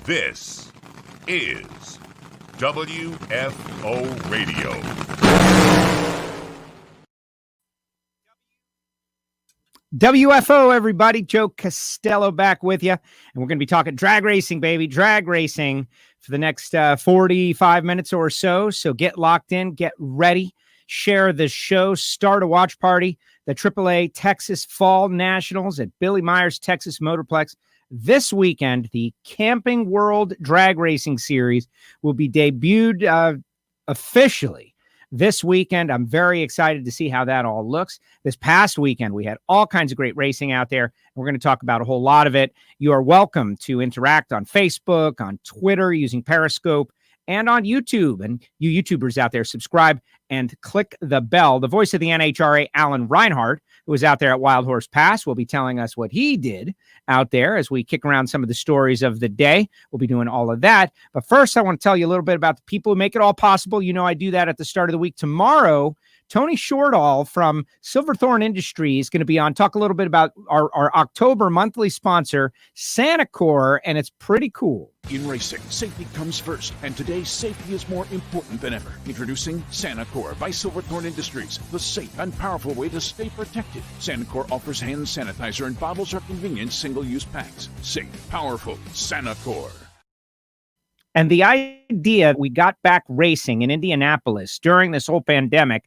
This is WFO Radio. WFO, everybody. Joe Castello back with you. And we're going to be talking drag racing, baby. Drag racing for the next 45 minutes or so. So get locked in, get ready, share the show, start a watch party. The AAA Texas Fall Nationals at Billy Meyer's Texas Motorplex. This weekend, the Camping World Drag Racing Series will be debuted officially this weekend. I'm very excited to see how that all looks. This past weekend, we had all kinds of great racing out there. We're going to talk about a whole lot of it. You are welcome to interact on Facebook, on Twitter, using Periscope, and on YouTube. And you YouTubers out there, subscribe and click the bell. The voice of the NHRA, Alan Reinhart, who was out there at Wild Horse Pass, will be telling us what he did out there as we kick around some of the stories of the day. We'll be doing all of that. But first, I want to tell you a little bit about the people who make it all possible. You know, I do that at the start of the week. Tomorrow, Tony Shortall from Silverthorne Industries is going to be on, talk a little bit about our October monthly sponsor, Sanacor, and it's pretty cool. In racing, safety comes first, and today safety is more important than ever. Introducing Sanacor by Silverthorne Industries, the safe and powerful way to stay protected. Sanacor offers hand sanitizer in bottles or convenient single-use packs. Safe, powerful, Sanacor. And the idea, we got back racing in Indianapolis during this whole pandemic,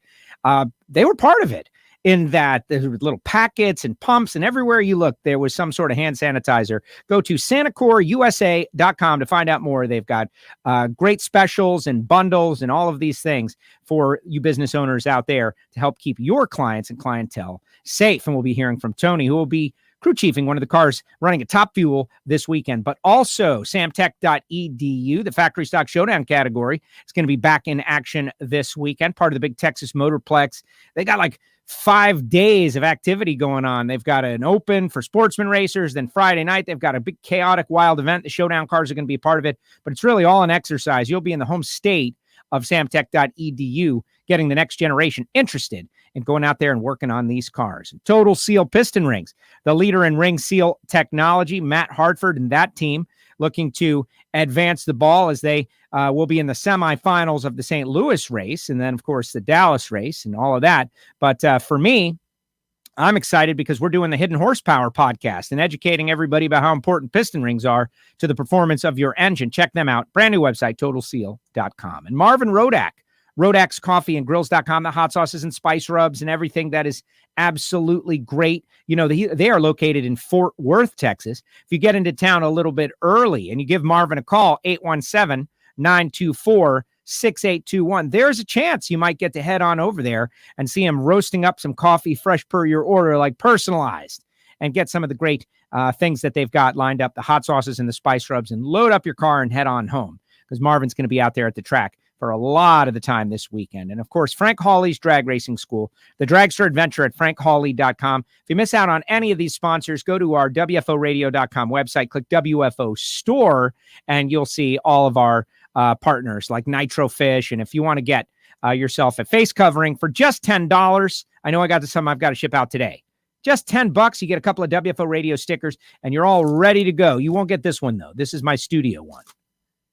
they were part of it, in that there were little packets and pumps, and everywhere you look, there was some sort of hand sanitizer. Go to SanacorUSA.com to find out more. They've got great specials and bundles and all of these things for you business owners out there to help keep your clients and clientele safe. And we'll be hearing from Tony, who will be crew chiefing one of the cars running at Top Fuel this weekend. But also samtech.edu, the factory stock showdown category, is going to be back in action this weekend, part of the big Texas Motorplex. They got like 5 days of activity going on. They've got an open for sportsman racers. Then Friday night, they've got a big chaotic wild event. The showdown cars are going to be a part of it, but it's really all an exercise. You'll be in the home state of samtech.edu, getting the next generation interested in going out there and working on these cars. Total Seal Piston Rings, the leader in ring seal technology, Matt Hartford and that team looking to advance the ball as they will be in the semifinals of the St. Louis race, and then, of course, the Dallas race and all of that. But for me, I'm excited because we're doing the Hidden Horsepower podcast and educating everybody about how important piston rings are to the performance of your engine. Check them out. Brand new website, TotalSeal.com. And Marvin Rodak, Rodak's Coffee and Grills.com, the hot sauces and spice rubs and everything that is absolutely great. You know, they are located in Fort Worth, Texas. If you get into town a little bit early and you give Marvin a call, 817-924-6821, there's a chance you might get to head on over there and see him roasting up some coffee fresh per your order, like personalized, and get some of the great things that they've got lined up, the hot sauces and the spice rubs, and load up your car and head on home, because Marvin's going to be out there at the track for a lot of the time this weekend. And of course, Frank Hawley's Drag Racing School, the Dragster Adventure at frankhawley.com. If you miss out on any of these sponsors, go to our WFOradio.com website, click WFO Store, and you'll see all of our partners like Nitro Fish. And if you want to get yourself a face covering for just $10, I know I got some I've got to ship out today. Just $10, you get a couple of WFO radio stickers, and you're all ready to go. You won't get this one, though. This is my studio one.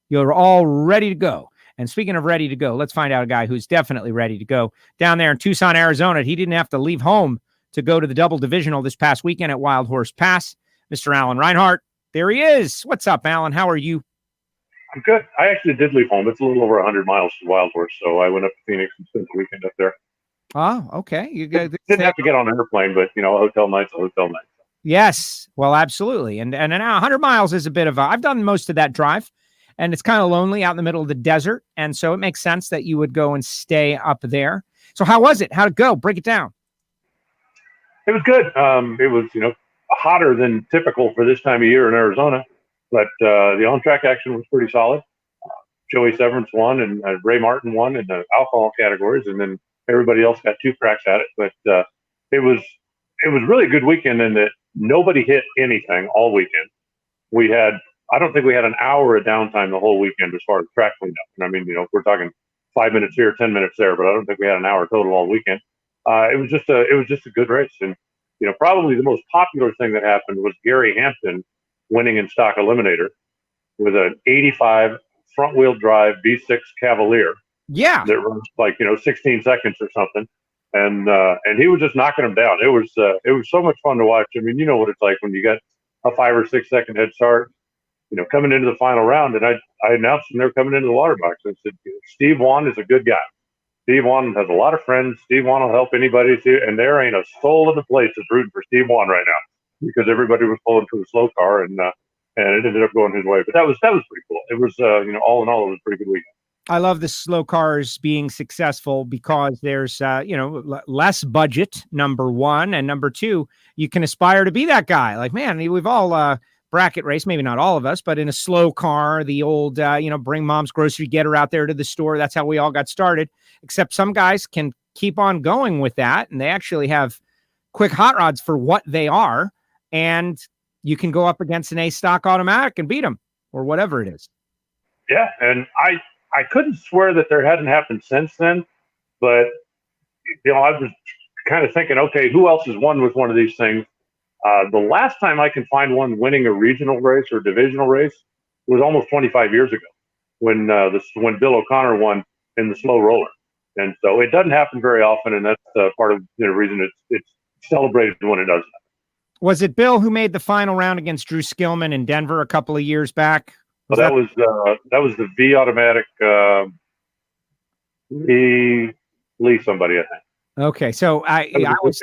You're all ready to go. And speaking of ready to go, let's find out a guy who's definitely ready to go down there in Tucson, Arizona. He didn't have to leave home to go to the double divisional this past weekend at Wild Horse Pass. Mr. Alan Reinhart, there he is. What's up, Alan? How are you? I'm good. I actually did leave home. It's a little over 100 miles to Wild Horse, so I went up to Phoenix and spent the weekend up there. Oh, okay. You didn't have to get on an airplane, but, you know, a hotel night's a hotel night. Yes. Well, absolutely. And 100 miles is a bit of I've done most of that drive. And it's kind of lonely out in the middle of the desert. And so it makes sense that you would go and stay up there. So how was it? How'd it go? Break it down. It was good. It was, you know, hotter than typical for this time of year in Arizona. But the on-track action was pretty solid. Joey Severance won, and Ray Martin won in the alcohol categories. And then everybody else got 2 cracks at it. But it was really a good weekend in that nobody hit anything all weekend. I don't think we had an hour of downtime the whole weekend as far as track cleanup. And I mean, you know, we're talking 5 minutes here, 10 minutes there, but I don't think we had an hour total all weekend. It was just a good race. And, you know, probably the most popular thing that happened was Gary Hampton winning in stock eliminator. with an 85 front wheel drive V6 Cavalier Yeah. that runs like, 16 seconds or something. And he was just knocking them down. It was so much fun to watch. I mean, you know what it's like when you got a 5 or 6 second head start, coming into the final round. And I announced them they were coming into the water box. I said, Steve Wan is a good guy. Steve Wan has a lot of friends. Steve Wan will help anybody. And there ain't a soul in the place that's rooting for Steve Wan right now because everybody was pulling for the slow car, and it ended up going his way. But that was pretty cool. It was, all in all, it was a pretty good weekend. I love the slow cars being successful because there's, less budget, number one. And number two, you can aspire to be that guy. Like, man, we've all bracket race, maybe not all of us, but in a slow car, the old, bring mom's grocery getter out there to the store. That's how we all got started. Except some guys can keep on going with that. And they actually have quick hot rods for what they are. And you can go up against an A stock automatic and beat them or whatever it is. Yeah. And I couldn't swear that there hadn't happened since then, but I was kind of thinking, okay, who else has won with one of these things? The last time I can find one winning a regional race or divisional race was almost 25 years ago when Bill O'Connor won in the slow roller. And so it doesn't happen very often, and that's part of the reason it's celebrated when it does happen. Was it Bill who made the final round against Drew Skillman in Denver a couple of years back? Well, that was the V automatic Lee somebody, I think. Okay, so it was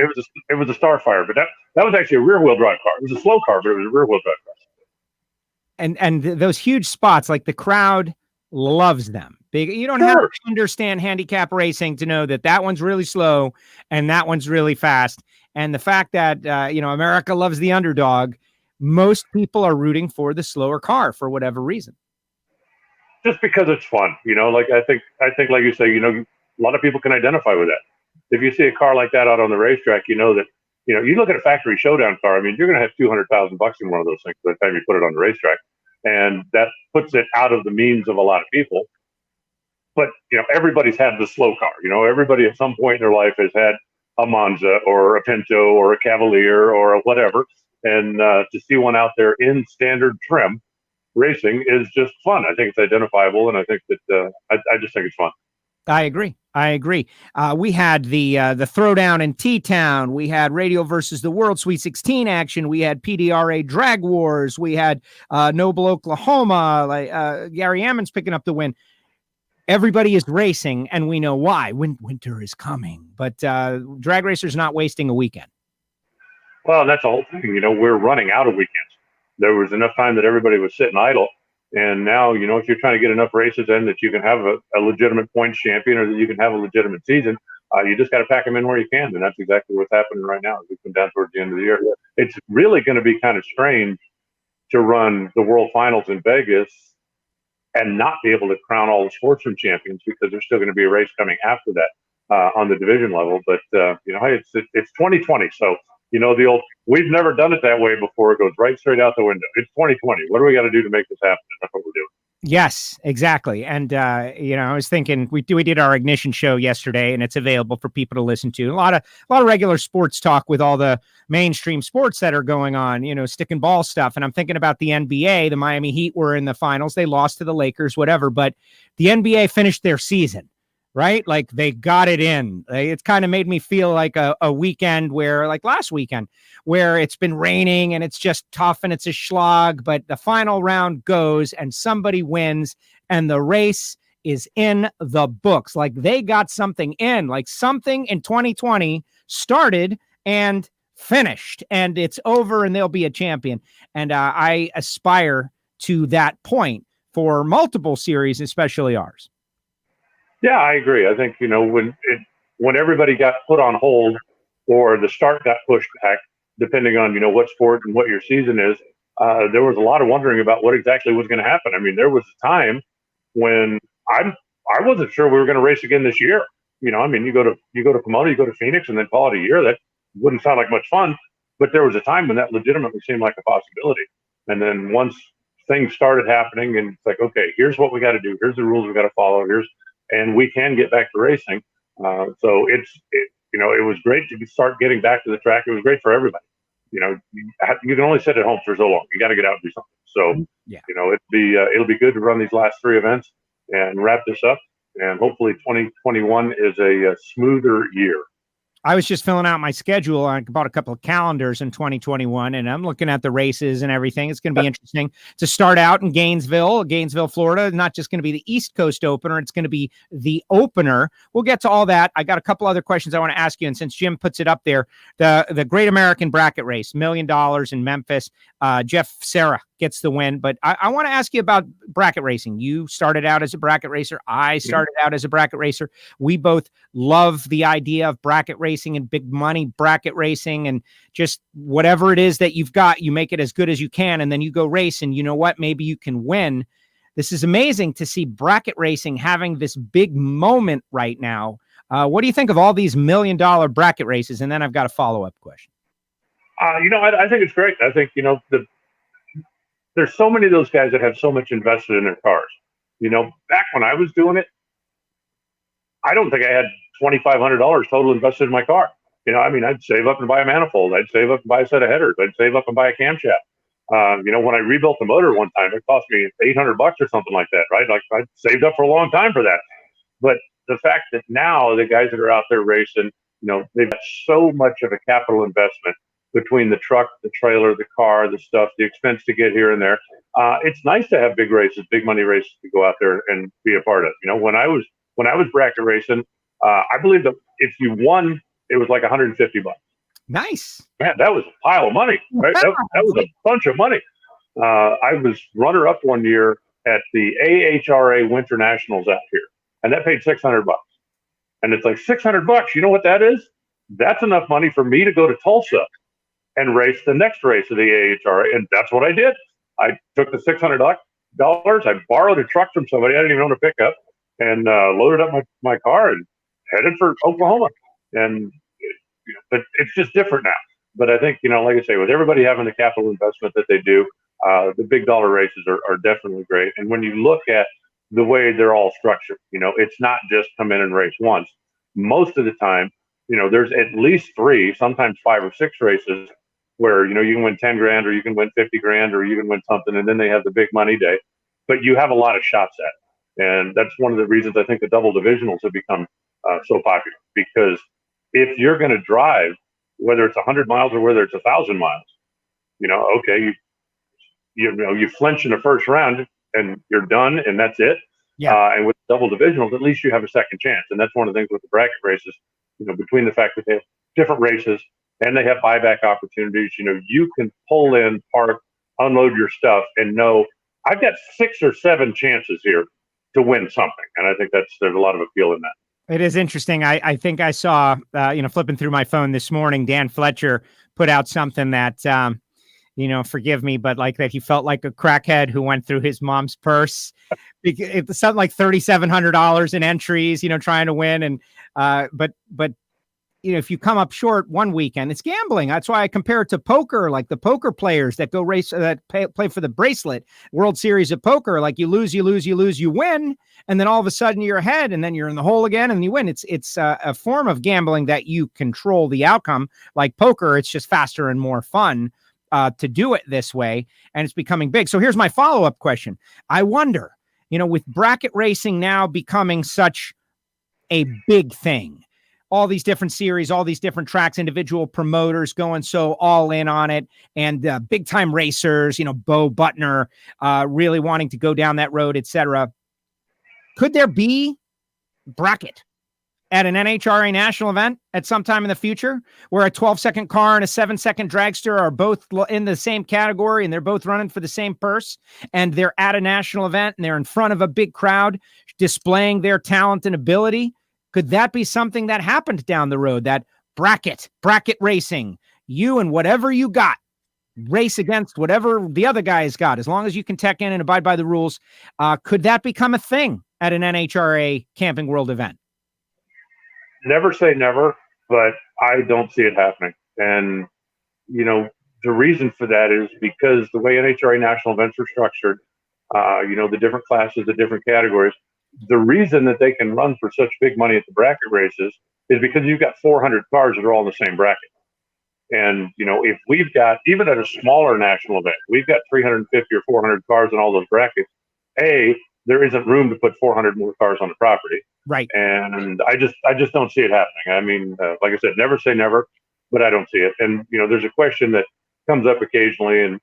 a Starfire, but that was actually a rear wheel drive car. It was a slow car, but it was a rear wheel drive car. And those huge spots, like the crowd loves them. You don't have to understand handicap racing to know that one's really slow and that one's really fast. And the fact that America loves the underdog. Most people are rooting for the slower car for whatever reason. Just because it's fun, like I think like you say, a lot of people can identify with that. If you see a car like that out on the racetrack, you know that, you look at a factory showdown car. I mean, you're going to have $200,000 in one of those things by the time you put it on the racetrack. And that puts it out of the means of a lot of people. But, everybody's had the slow car. Everybody at some point in their life has had a Monza or a Pinto or a Cavalier or a whatever. And to see one out there in standard trim racing is just fun. I think it's identifiable, and I think that I just think it's fun. I agree. We had the throwdown in T-Town. We had Radio versus the World Sweet 16 action. We had PDRA Drag Wars. We had Noble, Oklahoma. Gary Ammon's picking up the win. Everybody is racing, and we know why. Winter is coming, but drag racers not wasting a weekend. Well, that's the whole thing. We're running out of weekends. There was enough time that everybody was sitting idle. And now, if you're trying to get enough races in that you can have a legitimate points champion or that you can have a legitimate season, you just got to pack them in where you can. And that's exactly what's happening right now as we come down towards the end of the year. It's really going to be kind of strange to run the World Finals in Vegas and not be able to crown all the sportsman champions because there's still going to be a race coming after that on the division level. But, hey, it's 2020. So, the old, we've never done it that way before. It goes right straight out the window. It's 2020. What do we got to do to make this happen? That's what we're doing. Yes, exactly. And, I was thinking we did our Ignition show yesterday, and it's available for people to listen to. A lot of regular sports talk with all the mainstream sports that are going on, stick and ball stuff. And I'm thinking about the NBA. The Miami Heat were in the finals. They lost to the Lakers, whatever. But the NBA finished their season. Right? Like they got it in. It's kind of made me feel like a weekend where, like last weekend, where it's been raining and it's just tough and it's a slog, but the final round goes and somebody wins and the race is in the books. Like they got something in, like something in 2020 started and finished and it's over and they'll be a champion. And I aspire to that point for multiple series, especially ours. Yeah, I agree. I think, when everybody got put on hold or the start got pushed back, depending on, what sport and what your season is, there was a lot of wondering about what exactly was going to happen. I mean, there was a time when I wasn't sure we were going to race again this year. You go to Pomona, you go to Phoenix and then call it a year. That wouldn't sound like much fun, but there was a time when that legitimately seemed like a possibility. And then once things started happening and it's like, okay, here's what we got to do. Here's the rules we got to follow. And we can get back to racing. So it was great to start getting back to the track. It was great for everybody. You can only sit at home for so long. You got to get out and do something. So, Yeah. it'll be good to run these last three events and wrap this up. And hopefully 2021 is a smoother year. I was just filling out my schedule. I bought a couple of calendars in 2021, and I'm looking at the races and everything. It's going to be interesting to start out in Gainesville, Florida. Not just going to be the East Coast opener. It's going to be the opener. We'll get to all that. I got a couple other questions I want to ask you. And since Jim puts it up there, the Great American Bracket Race, $1 million in Memphis. Jeff Serra gets the win. But I want to ask you about bracket racing. You started out as a bracket racer. I started out as a bracket racer. We both love the idea of bracket racing and big money bracket racing, and just whatever it is that you've got, you make it as good as you can, and then you go race, and you know what? Maybe you can win. This is amazing to see bracket racing having this big moment right now. What do you think of all these $1 million bracket races? And then I've got a follow-up question. I think it's great. I think, there's so many of those guys that have so much invested in their cars. Back when I was doing it, I don't think I had $2,500 total invested in my car. I'd save up and buy a manifold. I'd save up and buy a set of headers. I'd save up and buy a camshaft. When I rebuilt the motor one time, it cost me $800 or something like that, right? Like, I saved up for a long time for that. But the fact that now the guys that are out there racing, they've got so much of a capital investment between the truck, the trailer, the car, the stuff, the expense to get here and there. It's nice to have big races, big money races to go out there and be a part of. When I was bracket racing, I believe that if you won, it was like $150. Nice. Man, that was a pile of money, right? That was a bunch of money. I was runner-up one year at the AHRA Winter Nationals out here, and that paid $600. And it's like $600. You know what that is? That's enough money for me to go to Tulsa and race the next race of the AHRA, and that's what I did. I took the $600. I borrowed a truck from somebody I didn't even own a pickup, and loaded up my car and headed for Oklahoma. And but it's just different now. But I think, like I say, with everybody having the capital investment that they do, the big dollar races are definitely great. And when you look at the way they're all structured, it's not just come in and race once. Most of the time, there's at least 3, sometimes 5 or 6 races where, you can win 10 grand, or you can win 50 grand, or you can win something. And then they have the big money day, but you have a lot of shots at it. And that's one of the reasons I think the double divisionals have become so popular, because if you're going to drive, whether it's 100 miles or whether it's 1,000 miles, okay, you flinch in the first round and you're done, and that's it. Yeah. And with double divisionals, at least you have a second chance. And that's one of the things with the bracket races, between the fact that they have different races and they have buyback opportunities, you can pull in, park, unload your stuff, and know I've got 6 or 7 chances here to win something. And I think there's a lot of appeal in that. It is interesting. I think I saw, flipping through my phone this morning, Dan Fletcher put out something that, forgive me, but like that he felt like a crackhead who went through his mom's purse. It's something like $3,700 in entries, trying to win. And, but if you come up short one weekend, it's gambling. That's why I compare it to poker, like the poker players that go race, that play for the bracelet World Series of Poker. Like you lose, you win. And then all of a sudden you're ahead, and then you're in the hole again and you win. It's a form of gambling that you control the outcome. Like poker, it's just faster and more fun to do it this way. And it's becoming big. So here's my follow-up question. I wonder, with bracket racing now becoming such a big thing, all these different series, all these different tracks, individual promoters going so all in on it, and big time racers, Bo Butner really wanting to go down that road, etc. Could there be bracket at an NHRA national event at some time in the future where a 12-second car and a 7-second dragster are both in the same category and they're both running for the same purse, and they're at a national event and they're in front of a big crowd displaying their talent and ability? Could that be something that happened down the road, that bracket racing, you and whatever you got, race against whatever the other guy's got, as long as you can tech in and abide by the rules? Could that become a thing at an NHRA Camping World event? Never say never, but I don't see it happening. And, the reason for that is because the way NHRA national events are structured, the different classes, the different categories, the reason that they can run for such big money at the bracket races is because you've got 400 cars that are all in the same bracket. And, if we've got, even at a smaller national event, we've got 350 or 400 cars in all those brackets, there isn't room to put 400 more cars on the property. Right. And I just don't see it happening. I mean, like I said, never say never, but I don't see it. And, there's a question that comes up occasionally, and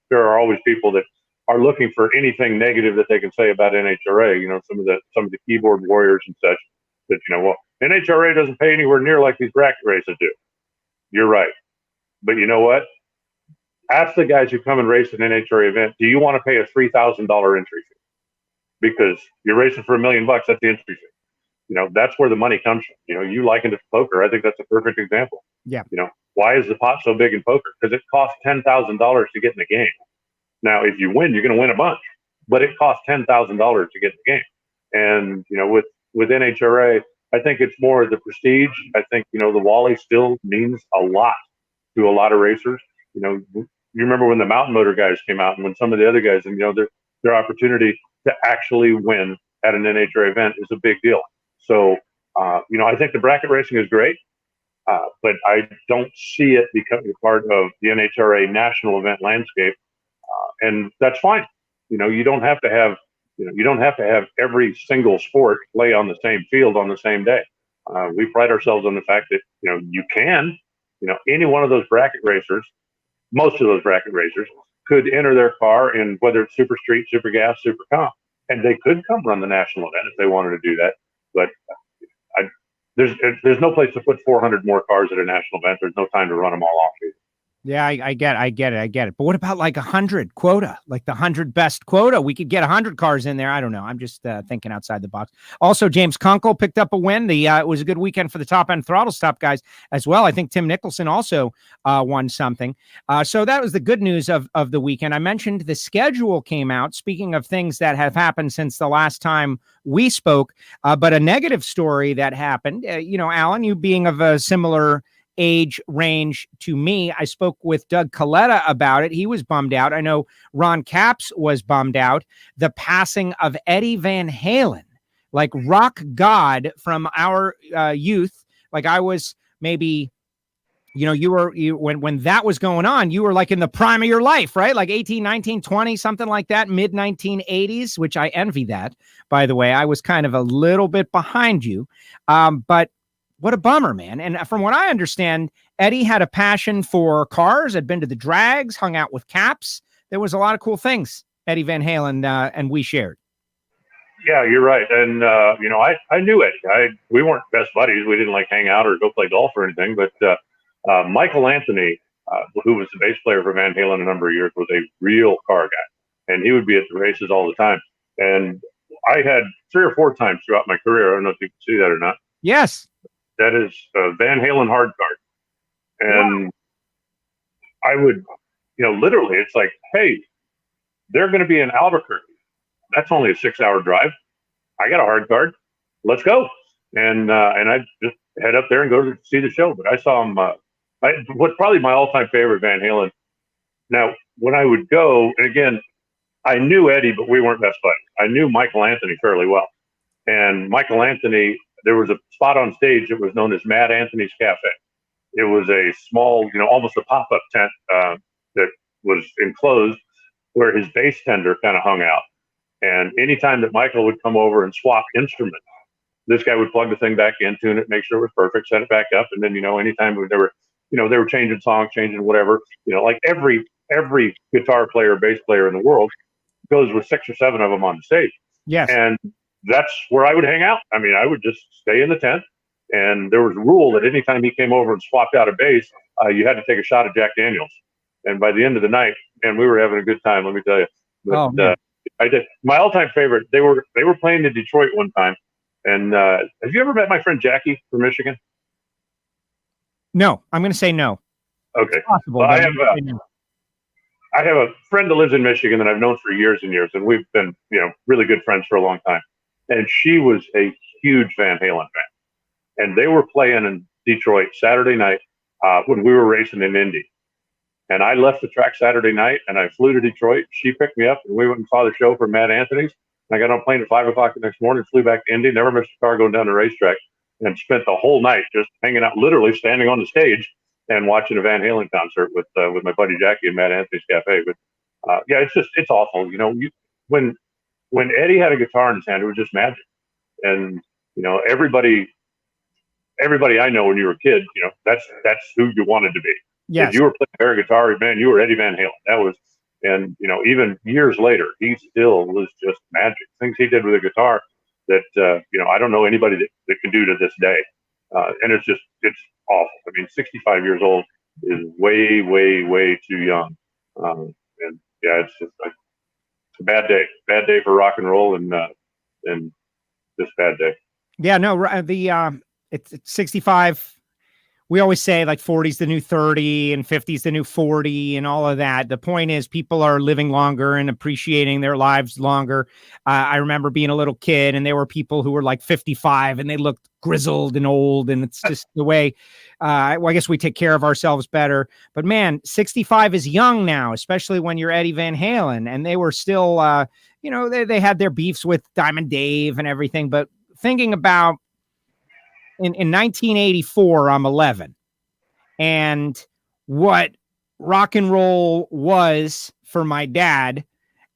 there are always people that are looking for anything negative that they can say about NHRA, some of the keyboard warriors and such that, well, NHRA doesn't pay anywhere near like these bracket races do. You're right. But you know what? Ask the guys who come and race an NHRA event, do you want to pay a $3,000 entry fee? Because you're racing for $1 million, that's the entry fee. That's where the money comes from. You likened it to poker. I think that's a perfect example. Yeah. Why is the pot so big in poker? Because it costs $10,000 to get in the game. Now, if you win, you're going to win a bunch, but it costs $10,000 to get in the game. And, with NHRA, I think it's more the prestige. I think, the Wally still means a lot to a lot of racers. You remember when the mountain motor guys came out, and when some of the other guys, and, their opportunity to actually win at an NHRA event is a big deal. So, I think the bracket racing is great, but I don't see it becoming part of the NHRA national event landscape. And that's fine. You don't have to have every single sport play on the same field on the same day. We pride ourselves on the fact that, you can, any one of those bracket racers, most of those bracket racers could enter their car in whether it's super street, super gas, super comp, and they could come run the national event if they wanted to do that. But there's no place to put 400 more cars at a national event. There's no time to run them all off either. Yeah, I get it. But what about like 100 quota, like the 100 best quota? We could get 100 cars in there. I don't know. I'm just thinking outside the box. Also, James Kunkel picked up a win. It was a good weekend for the top end throttle stop guys as well. I think Tim Nicholson also won something. So that was the good news of the weekend. I mentioned the schedule came out. Speaking of things that have happened since the last time we spoke, but a negative story that happened. Alan, you being of a similar age range to me, I spoke with Doug Coletta about it. He was bummed out. I know Ron Capps was bummed out. The passing of Eddie Van Halen, like rock god from our youth. Like I was maybe, when that was going on, you were like in the prime of your life, right? Like 18, 19, 20, something like that, mid 1980s, which I envy that, by the way. I was kind of a little bit behind you. But what a bummer, man. And from what I understand, Eddie had a passion for cars, had been to the drags, hung out with Caps. There was a lot of cool things Eddie Van Halen and we shared. Yeah, you're right. And, I knew Eddie. We weren't best buddies. We didn't hang out or go play golf or anything. But Michael Anthony, who was the bass player for Van Halen a number of years, was a real car guy. And he would be at the races all the time. And I had 3 or 4 times throughout my career, I don't know if you can see that or not. Yes. That is a Van Halen hard card. And I would, literally, it's like, hey, they're going to be in Albuquerque. That's only a 6-hour drive. I got a hard card. Let's go. And I just head up there and go to see the show. But I saw him, what's probably my all-time favorite Van Halen. Now, when I would go, and again, I knew Eddie, but we weren't best buddies. I knew Michael Anthony fairly well. And Michael Anthony, there was a spot on stage that was known as Mad Anthony's Cafe. It was a small, almost a pop-up tent that was enclosed where his bass tender kind of hung out. And anytime that Michael would come over and swap instruments, this guy would plug the thing back in, tune it, make sure it was perfect, set it back up. And then, anytime they were changing songs, changing whatever, like every guitar player, bass player in the world goes with 6 or 7 of them on the stage. Yes. And that's where I would hang out. I mean, I would just stay in the tent, and there was a rule that anytime he came over and swapped out a bass, you had to take a shot of Jack Daniels. And by the end of the night, and we were having a good time, let me tell you. But, I did. My all-time favorite. They were playing in Detroit one time, and have you ever met my friend Jackie from Michigan? No, I'm going to say no. Okay. It's possible. Well, I have a friend that lives in Michigan that I've known for years and years, and we've been, really good friends for a long time. And she was a huge Van Halen fan. And they were playing in Detroit Saturday night when we were racing in Indy. And I left the track Saturday night, and I flew to Detroit. She picked me up, and we went and saw the show for Mad Anthony's. And I got on a plane at 5 o'clock the next morning, flew back to Indy, never missed a car going down the racetrack, and spent the whole night just hanging out, literally standing on the stage and watching a Van Halen concert with my buddy Jackie and Matt Anthony's Cafe. But yeah, it's awful. When Eddie had a guitar in his hand, it was just magic. And everybody I know when you were a kid, that's who you wanted to be. Yes. If you were playing air guitar, man, you were Eddie Van Halen. That was, and even years later, he still was just magic. Things he did with a guitar that I don't know anybody that can do to this day. And it's awful. I mean, 65 years old is way, way, way too young. And yeah, it's just it's a bad day for rock and roll, and this bad day. Yeah, no, it's 65. We always say like 40 is the new 30 and 50 is the new 40 and all of that. The point is people are living longer and appreciating their lives longer. I remember being a little kid and there were people who were like 55 and they looked grizzled and old. And it's just the way, I guess we take care of ourselves better. But man, 65 is young now, especially when you're Eddie Van Halen. And they were still, they had their beefs with Diamond Dave and everything. But thinking about, in 1984, I'm 11. And what rock and roll was for my dad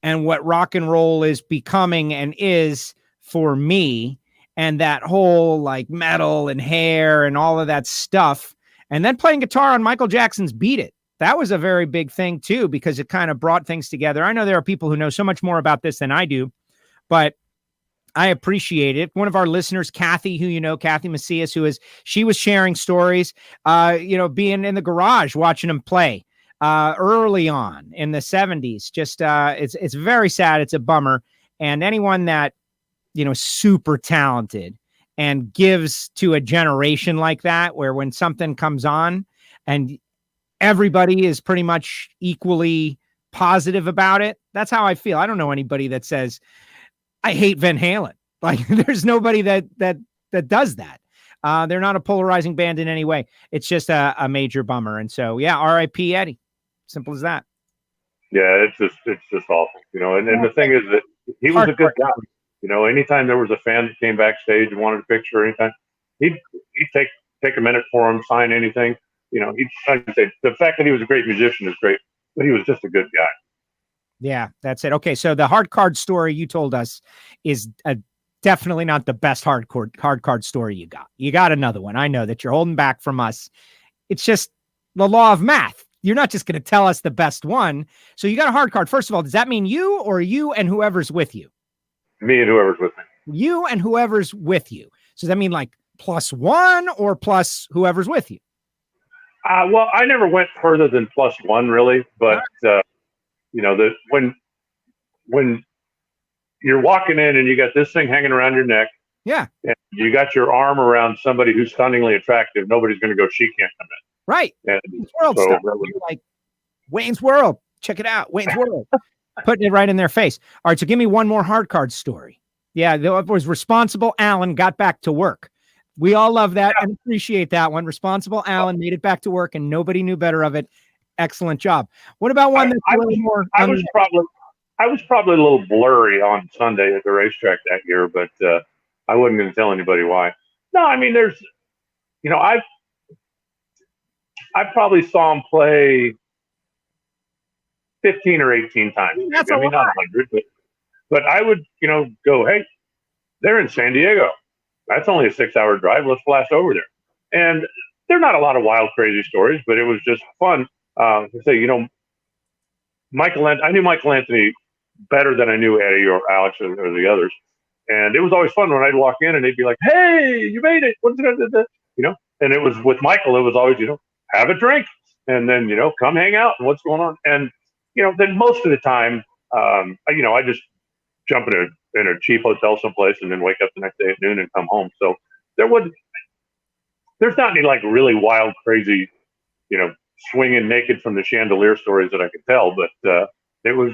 and what rock and roll is becoming and is for me, and that whole like metal and hair and all of that stuff. And then playing guitar on Michael Jackson's Beat It. That was a very big thing too, because it kind of brought things together. I know there are people who know so much more about this than I do, but I appreciate it. One of our listeners, Kathy, Kathy Macias, she was sharing stories, being in the garage, watching him play early on in the 70s. Just, it's very sad. It's a bummer. And anyone that, super talented and gives to a generation like that, where when something comes on and everybody is pretty much equally positive about it, that's how I feel. I don't know anybody that says, I hate Van Halen. Like there's nobody that does that. They're not a polarizing band in any way. It's just a major bummer. And so, yeah, R.I.P. Eddie. Simple as that. Yeah, it's just awful. And the thing is that he was a good guy. Anytime there was a fan that came backstage and wanted a picture or anything, he'd take a minute for him, sign anything. He'd say the fact that he was a great musician is great, but he was just a good guy. Yeah, that's it. Okay, so the hard card story you told us is definitely not the best hard card story you got. You got another one. I know that you're holding back from us. It's just the law of math. You're not just going to tell us the best one. So you got a hard card. First of all, does that mean you or you and whoever's with you? Me and whoever's with me. You and whoever's with you. So does that mean like +1 or plus whoever's with you? Well, I never went further than +1 really, but when you're walking in and you got this thing hanging around your neck, yeah, and you got your arm around somebody who's stunningly attractive, nobody's going to go, she can't come in. Right. And Wayne's World stuff. You're like, Wayne's World, check it out. Wayne's World. Putting it right in their face. All right, so give me one more hard card story. Yeah, it was Responsible Alan got back to work. We all love that and appreciate that one. Responsible Alan made it back to work and nobody knew better of it. Excellent job. What about one that's a little more? I was probably a little blurry on Sunday at the racetrack that year, but I wasn't going to tell anybody why. No, I mean, there's, I probably saw him play 15 or 18 times. That's not 100, but I would, go, hey, they're in San Diego. That's only a 6-hour drive. Let's blast over there. And there are not a lot of wild, crazy stories, but it was just fun. To say, I knew Michael Anthony better than I knew Eddie or Alex or the others. And it was always fun when I'd walk in and they'd be like, hey, you made it. What's it? And it was with Michael, it was always, have a drink and then, come hang out and what's going on. And, then most of the time, I just jump in a cheap hotel someplace and then wake up the next day at noon and come home. So there's not any like really wild, crazy, swinging naked from the chandelier stories that I could tell, but it was.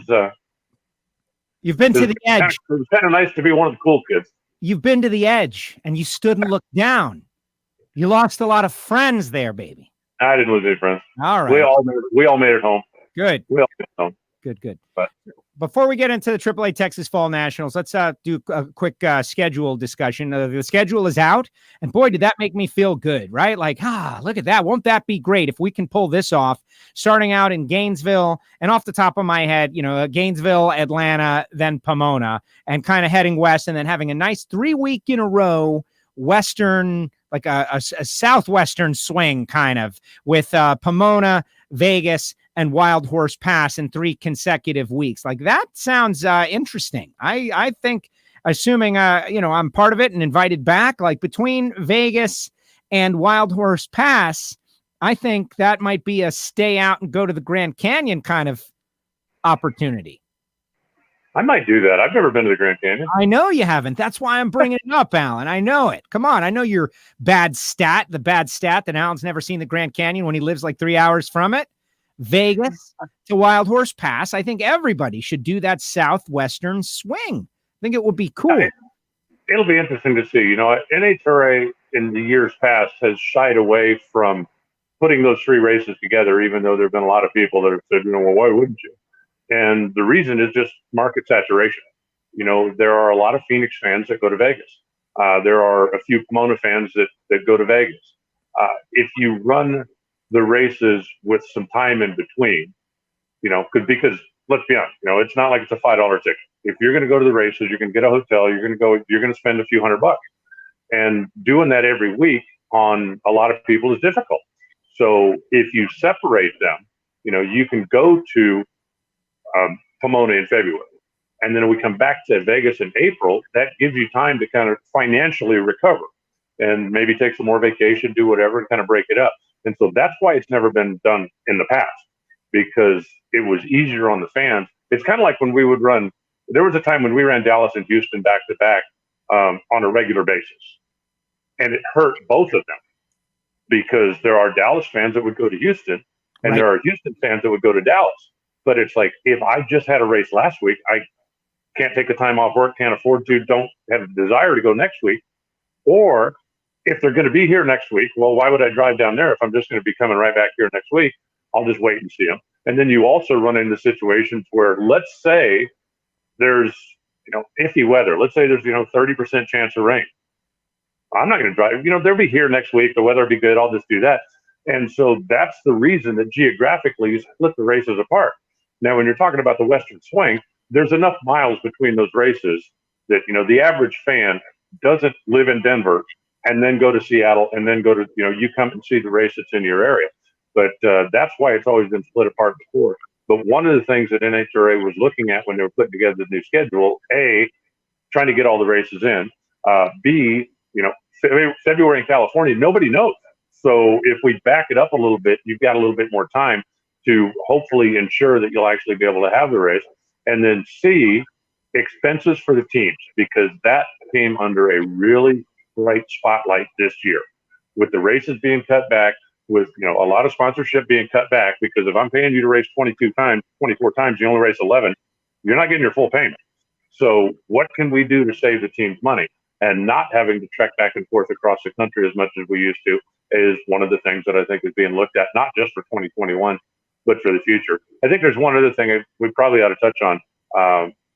You've been to the edge. It was kind of nice to be one of the cool kids. You've been to the edge, and you stood and looked down. You lost a lot of friends there, baby. I didn't lose any friends. All right. We all made it home. Good. We all made it home. Good. But before we get into the AAA Texas Fall Nationals, let's do a quick schedule discussion. The schedule is out, and boy, did that make me feel good, right? Like, look at that. Won't that be great if we can pull this off? Starting out in Gainesville, and off the top of my head, Gainesville, Atlanta, then Pomona, and kind of heading west, and then having a nice 3-week in a row Western, like a Southwestern swing kind of with Pomona, Vegas, and Wild Horse Pass in 3 consecutive weeks. Like, that sounds interesting. I think, assuming, I'm part of it and invited back, like between Vegas and Wild Horse Pass, I think that might be a stay out and go to the Grand Canyon kind of opportunity. I might do that. I've never been to the Grand Canyon. I know you haven't. That's why I'm bringing it up, Alan. I know it. Come on. I know your the bad stat that Alan's never seen the Grand Canyon when he lives like 3 hours from it. Vegas to Wild Horse Pass. I think everybody should do that Southwestern swing. I think it would be cool. It'll be interesting to see. NHRA in the years past has shied away from putting those 3 races together, even though there have been a lot of people that have said, well, why wouldn't you? And the reason is just market saturation. There are a lot of Phoenix fans that go to Vegas. There are a few Pomona fans that go to Vegas. If you run the races with some time in between, because let's be honest, it's not like it's a $5 ticket. If you're going to go to the races, you're going to get a hotel, you're going to spend a few $100. And doing that every week on a lot of people is difficult. So if you separate them, you can go to Pomona in February, and then we come back to Vegas in April. That gives you time to kind of financially recover and maybe take some more vacation, do whatever, and kind of break it up. And so that's why it's never been done in the past, because it was easier on the fans. It's kind of like when we would run. There was a time when we ran Dallas and Houston back to back on a regular basis, and it hurt both of them, because there are Dallas fans that would go to Houston, and there are Houston fans that would go to Dallas. But it's like, if I just had a race last week, I can't take the time off work, can't afford to, don't have a desire to go next week. Or if they're going to be here next week, well, why would I drive down there if I'm just going to be coming right back here next week? I'll just wait and see them. And then you also run into situations where, let's say there's, iffy weather. Let's say there's, 30% chance of rain. I'm not going to drive. They'll be here next week. The weather will be good. I'll just do that. And so that's the reason that geographically you split the races apart. Now, when you're talking about the Western swing, there's enough miles between those races that, the average fan doesn't live in Denver and then go to Seattle and then go to, you come and see the race that's in your area. But that's why it's always been split apart before. But one of the things that NHRA was looking at when they were putting together the new schedule, A, trying to get all the races in, B, February in California, nobody knows. So if we back it up a little bit, you've got a little bit more time to hopefully ensure that you'll actually be able to have the race. And then C, expenses for the teams, because that came under a really bright spotlight this year, with the races being cut back, with a lot of sponsorship being cut back. Because if I'm paying you to race 24 times, you only race 11, you're not getting your full payment. So what can we do to save the team's money and not having to trek back and forth across the country as much as we used to is one of the things that I think is being looked at, not just for 2021, but for the future. I think there's one other thing we probably ought to touch on.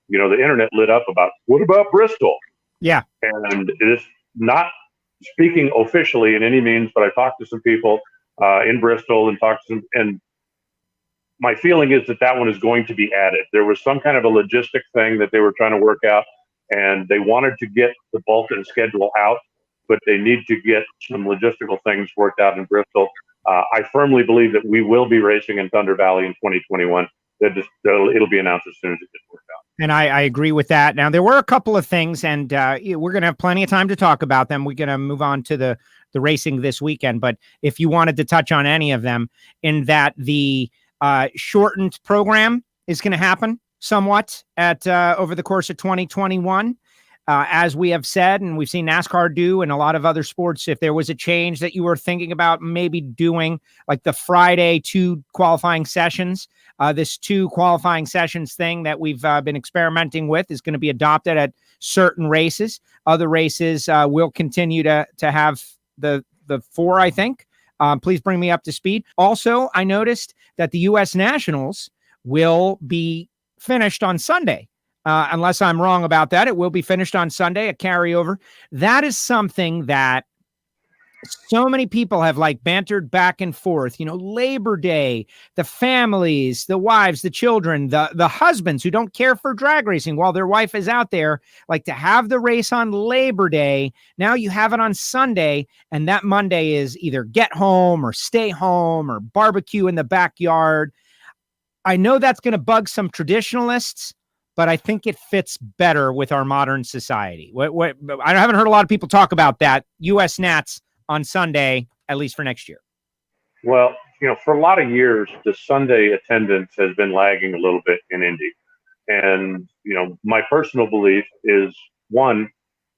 The internet lit up about, what about Bristol? Yeah. And it is not speaking officially in any means, but I talked to some people in Bristol and talked to some, and my feeling is that one is going to be added. There was some kind of a logistic thing that they were trying to work out, and they wanted to get the bulk of the schedule out, but they need to get some logistical things worked out in Bristol. I firmly believe that we will be racing in Thunder Valley in 2021. It'll be announced as soon as it gets worked out. And I agree with that. Now, there were a couple of things, and we're going to have plenty of time to talk about them. We're going to move on to the racing this weekend. But if you wanted to touch on any of them, in that the shortened program is going to happen somewhat at over the course of 2021. As we have said, and we've seen NASCAR do, and a lot of other sports, if there was a change that you were thinking about maybe doing, like the Friday 2 qualifying sessions, this 2 qualifying sessions thing that we've been experimenting with is going to be adopted at certain races. Other races will continue to have the 4, I think. Please bring me up to speed. Also, I noticed that the U.S. Nationals will be finished on Sunday. Unless I'm wrong about that, it will be finished on Sunday, a carryover. That is something that so many people have like bantered back and forth, Labor Day, the families, the wives, the children, the husbands who don't care for drag racing while their wife is out there, like to have the race on Labor Day. Now you have it on Sunday, and that Monday is either get home or stay home or barbecue in the backyard. I know that's going to bug some traditionalists, but I think it fits better with our modern society. I haven't heard a lot of people talk about that. US Nats on Sunday, at least for next year. Well, for a lot of years, the Sunday attendance has been lagging a little bit in Indy. And, my personal belief is, one,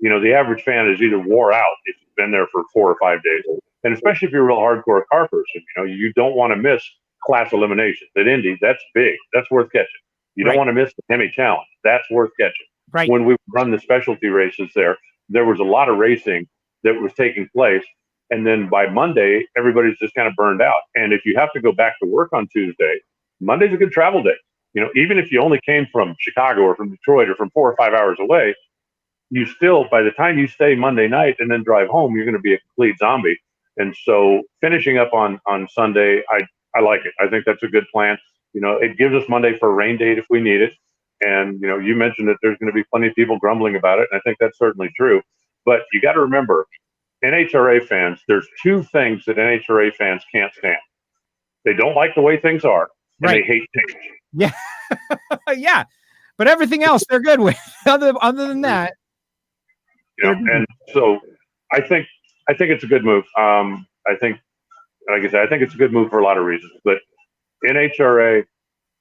the average fan is either wore out if you've been there for 4 or 5 days. And especially if you're a real hardcore car person, you don't want to miss class eliminations. At Indy, that's big. That's worth catching. You don't want to miss the Hemi Challenge. That's worth catching. Right. When we run the specialty races there was a lot of racing that was taking place. And then by Monday, everybody's just kind of burned out. And if you have to go back to work on Tuesday, Monday's a good travel day. Even if you only came from Chicago or from Detroit or from 4 or 5 hours away, you still, by the time you stay Monday night and then drive home, you're going to be a complete zombie. And so finishing up on Sunday, I like it. I think that's a good plan. It gives us Monday for a rain date if we need it. And, you mentioned that there's going to be plenty of people grumbling about it. And I think that's certainly true. But you got to remember, NHRA fans, there's 2 things that NHRA fans can't stand. They don't like the way things are, and they hate change. Yeah. Yeah. But everything else they're good with. Other than that. And so I think it's a good move. I think, like I said, I think it's a good move for a lot of reasons. But NHRA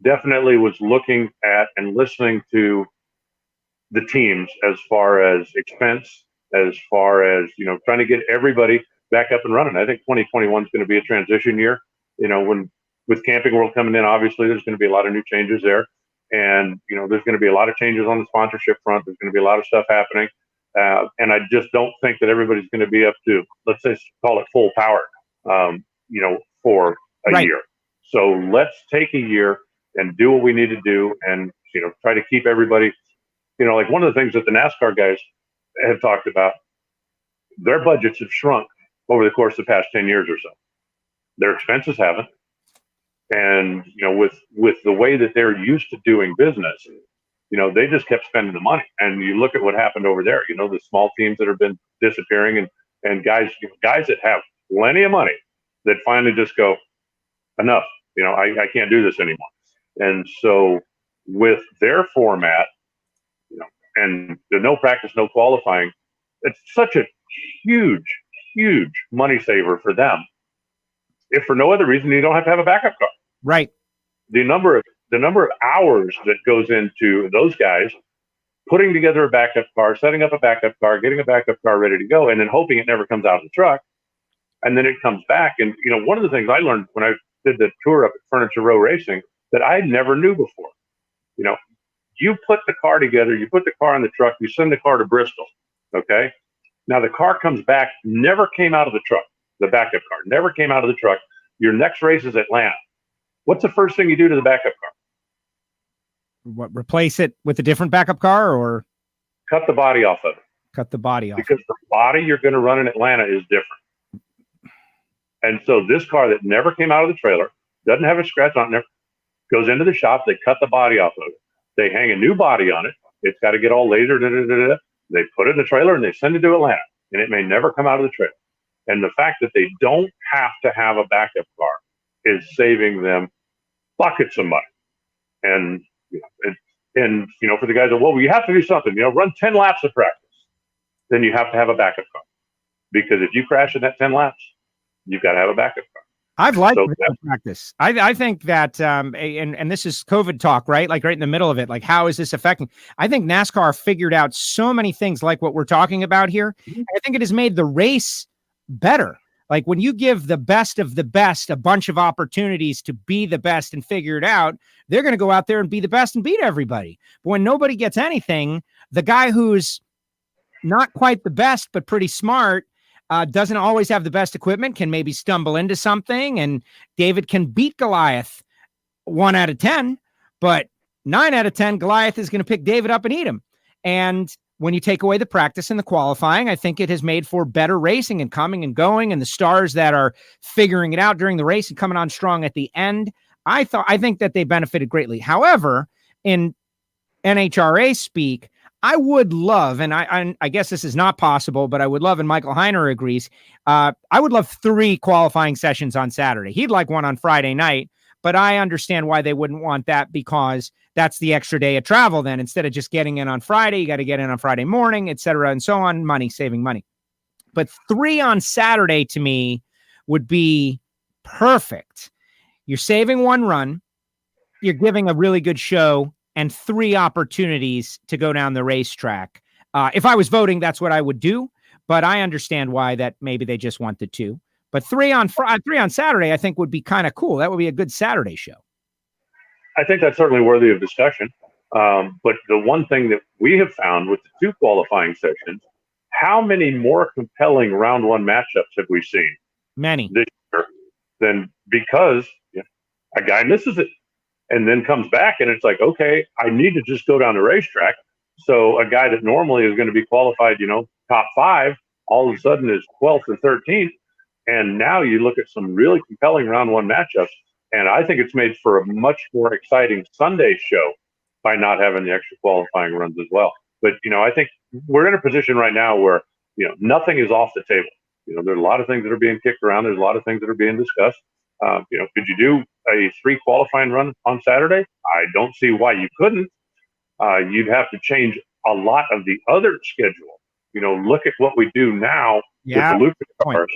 definitely was looking at and listening to the teams as far as expense, as far as, trying to get everybody back up and running. I think 2021 is going to be a transition year. With Camping World coming in, obviously there's going to be a lot of new changes there. And, there's going to be a lot of changes on the sponsorship front. There's going to be a lot of stuff happening. And I just don't think that everybody's going to be up to, let's say, call it full power, for a year. So let's take a year and do what we need to do and, try to keep everybody, like one of the things that the NASCAR guys have talked about, their budgets have shrunk over the course of the past 10 years or so. Their expenses haven't. And, with the way that they're used to doing business, they just kept spending the money. And you look at what happened over there, the small teams that have been disappearing and guys that have plenty of money that finally just go, enough, I can't do this anymore. And so with their format, and the no practice, no qualifying, it's such a huge, huge money saver for them. If for no other reason, you don't have to have a backup car. Right. The number of hours that goes into those guys putting together a backup car, setting up a backup car, getting a backup car ready to go, and then hoping it never comes out of the truck. And then it comes back. And, one of the things I learned when I did the tour up at Furniture Row Racing that I never knew before, you put the car together, you put the car in the truck, you send the car to Bristol. Okay. Now the car comes back, never came out of the truck. The backup car never came out of the truck. Your next race is Atlanta. What's the first thing you do to the backup car? What, replace it with a different backup car or cut the body off of it? Cut the body off. Because the body you're going to run in Atlanta is different. And so this car that never came out of the trailer, doesn't have a scratch on it, goes into the shop, they cut the body off of it. They hang a new body on it. It's got to get all lasered. They put it in the trailer and they send it to Atlanta, and it may never come out of the trailer. And the fact that they don't have to have a backup car is saving them buckets of money. And, for the guys that, well, you have to do something, run 10 laps of practice. Then you have to have a backup car. Because if you crash in that 10 laps, you've got to have a backup car. I've liked practice. I think that, and this is COVID talk, right? Like right in the middle of it, like how is this affecting? I think NASCAR figured out so many things like what we're talking about here. Mm-hmm. I think it has made the race better. Like when you give the best of the best a bunch of opportunities to be the best and figure it out, they're going to go out there and be the best and beat everybody. But when nobody gets anything, the guy who's not quite the best, but pretty smart, doesn't always have the best equipment, can maybe stumble into something, and David can beat Goliath 1 out of 10. But 9 out of 10, Goliath is going to pick David up and eat him. And when you take away the practice and the qualifying, I think it has made for better racing and coming and going, and the stars that are figuring it out during the race and coming on strong at the end. I think that they benefited greatly. However, in NHRA speak, I would love, and I guess this is not possible, but I would love, and Michael Heiner agrees, I would love 3 qualifying sessions on Saturday. He'd like one on Friday night, but I understand why they wouldn't want that, because that's the extra day of travel then. Instead of just getting in on Friday, you got to get in on Friday morning, et cetera, and so on, saving money. But 3 on Saturday to me would be perfect. You're saving 1 run, you're giving a really good show, and 3 opportunities to go down the racetrack. If I was voting, that's what I would do, but I understand why that maybe they just want the 2. But 3 on Saturday, I think would be kind of cool. That would be a good Saturday show. I think that's certainly worthy of discussion. But the one thing that we have found with the 2 qualifying sessions, how many more compelling round 1 matchups have we seen? Many. This year than, because a guy misses it and then comes back, and it's like, okay, I need to just go down the racetrack. So a guy that normally is going to be qualified, top 5, all of a sudden is 12th or 13th. And now you look at some really compelling round 1 matchups, and I think it's made for a much more exciting Sunday show by not having the extra qualifying runs as well. But, I think we're in a position right now where, nothing is off the table. There's a lot of things that are being kicked around. There's a lot of things that are being discussed. Could you do a 3 qualifying run on Saturday? I don't see why you couldn't. You'd have to change a lot of the other schedule. Look at what we do now with the Lucas cars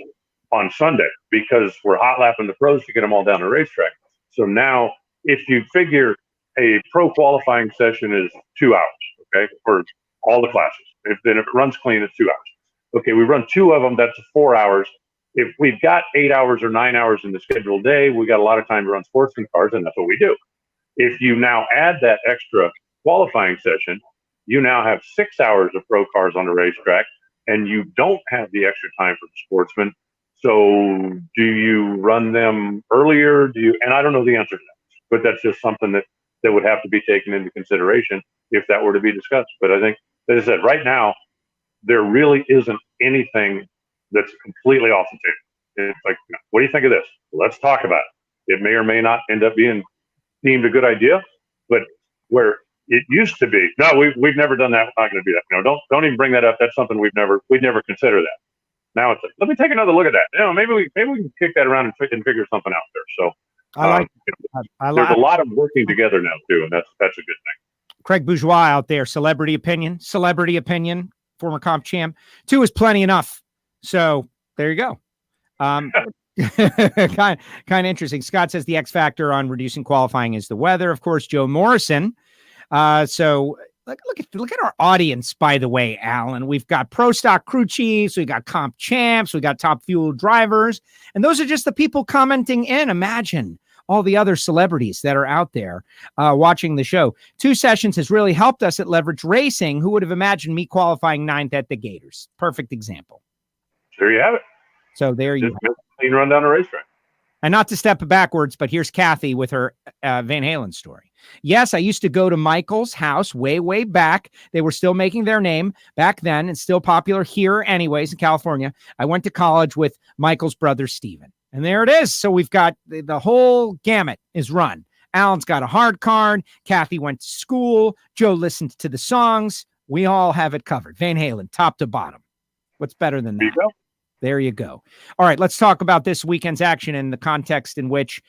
on Sunday, because we're hot lapping the pros to get them all down the racetrack. So now, if you figure a pro qualifying session is 2 hours, okay, for all the classes. If it runs clean, it's 2 hours. Okay, we run 2 of them, that's 4 hours. If we've got 8 hours or 9 hours in the scheduled day, we got a lot of time to run sportsman cars, and that's what we do. If you now add that extra qualifying session, you now have 6 hours of pro cars on the racetrack, and you don't have the extra time for the sportsman. So do you run them earlier? And I don't know the answer to that, but that's just something that would have to be taken into consideration if that were to be discussed. But I think, as I said, right now, there really isn't anything that's completely off the table. It's like, what do you think of this? Let's talk about it. It may or may not end up being deemed a good idea, but where it used to be, no, we've never done that. We're not going to do that. Don't even bring that up. That's something we'd never consider that. Now it's like, let me take another look at that. Maybe we can kick that around and figure something out there. So there's a lot of working together now too, and that's a good thing. Craig Bourgeois out there, celebrity opinion, former comp champ. 2 is plenty enough. So there you go. Kind of interesting. Scott says the X factor on reducing qualifying is the weather. Of course, Joe Morrison. So look at our audience, by the way, Alan. We've got pro stock crew chiefs, we got comp champs, we got top fuel drivers, and those are just the people commenting in. Imagine all the other celebrities that are out there watching the show. 2 sessions has really helped us at Leverage Racing. Who would have imagined me qualifying 9th at the Gators? Perfect example. There you have it. So there you go. Clean run down the racetrack. And not to step backwards, but here's Kathy with her Van Halen story. Yes, I used to go to Michael's house way, way back. They were still making their name back then and still popular here anyways in California. I went to college with Michael's brother, Steven. And there it is. So we've got the whole gamut is run. Alan's got a hard card. Kathy went to school. Joe listened to the songs. We all have it covered. Van Halen, top to bottom. What's better than that? There you go. All right, let's talk about this weekend's action in the context in which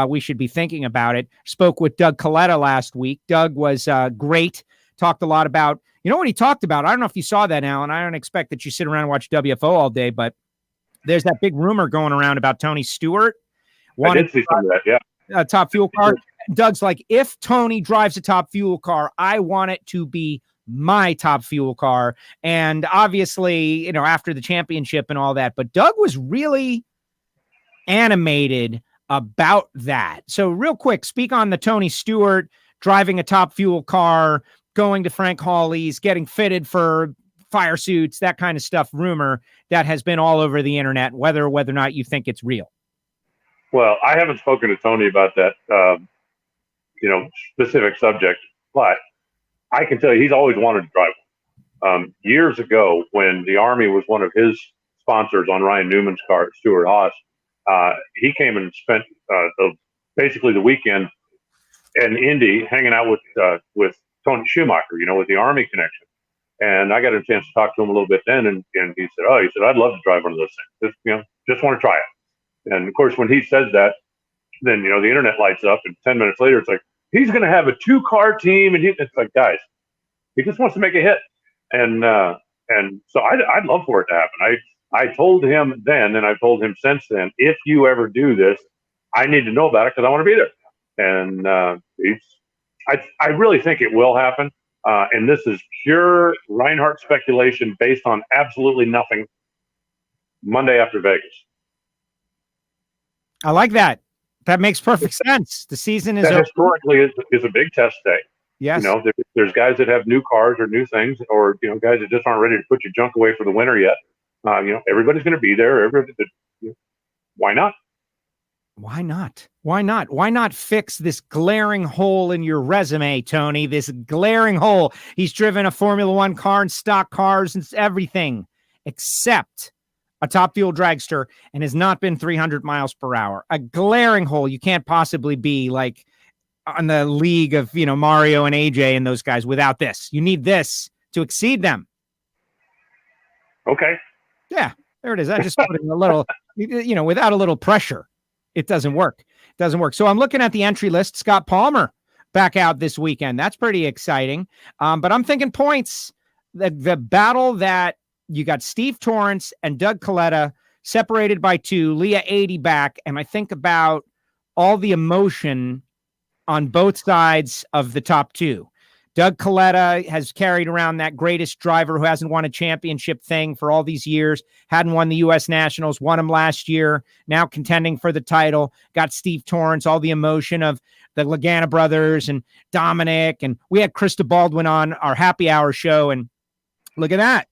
we should be thinking about it. Spoke with Doug Coletta last week. Doug was great. Talked a lot about, what he talked about? I don't know if you saw that, Alan. I don't expect that you sit around and watch WFO all day, but there's that big rumor going around about Tony Stewart. I did see some of that, yeah. A top fuel car. Doug's like, if Tony drives a top fuel car, I want it to be my top fuel car. And obviously, after the championship and all that, but Doug was really animated about that. So real quick, speak on the Tony Stewart driving a top fuel car, going to Frank Hawley's, getting fitted for fire suits, that kind of stuff, rumor that has been all over the internet, whether or not you think it's real. Well, I haven't spoken to Tony about that. specific subject, but I can tell you he's always wanted to drive one. Years ago, when the Army was one of his sponsors on Ryan Newman's car at Stewart Haas, he came and spent basically the weekend in Indy hanging out with Tony Schumacher, with the Army connection. And I got a chance to talk to him a little bit then, and he said, I'd love to drive one of those things. Just want to try it. And of course, when he says that, then the internet lights up, and 10 minutes later, it's like he's going to have a 2-car team, and it's like, guys, he just wants to make a hit, and so I'd love for it to happen. I told him then, and I've told him since then, if you ever do this, I need to know about it because I want to be there. And I really think it will happen. And this is pure Reinhardt speculation based on absolutely nothing. Monday after Vegas. I like that. That makes perfect sense. The season is that historically is a big test day. Yes. There's guys that have new cars or new things, or guys that just aren't ready to put your junk away for the winter yet. Everybody's going to be there. Why not? Why not? Why not? Why not fix this glaring hole in your resume, Tony? This glaring hole. He's driven a Formula One car and stock cars and everything except a top fuel dragster and has not been 300 miles per hour. A glaring hole. You can't possibly be like on the league of, Mario and AJ and those guys without this. You need this to exceed them. Okay. Yeah, there it is. I just put in a little, without a little pressure. It doesn't work. It doesn't work. So I'm looking at the entry list. Scott Palmer back out this weekend. That's pretty exciting. But I'm thinking points. The battle that you got Steve Torrance and Doug Coletta separated by 2, Leah 80 back. And I think about all the emotion on both sides of the top 2. Doug Coletta has carried around that greatest driver who hasn't won a championship thing for all these years, hadn't won the U.S. Nationals, won them last year, now contending for the title. Got Steve Torrance, all the emotion of the Lagana brothers and Dominic. And we had Krista Baldwin on our happy hour show. And look at that.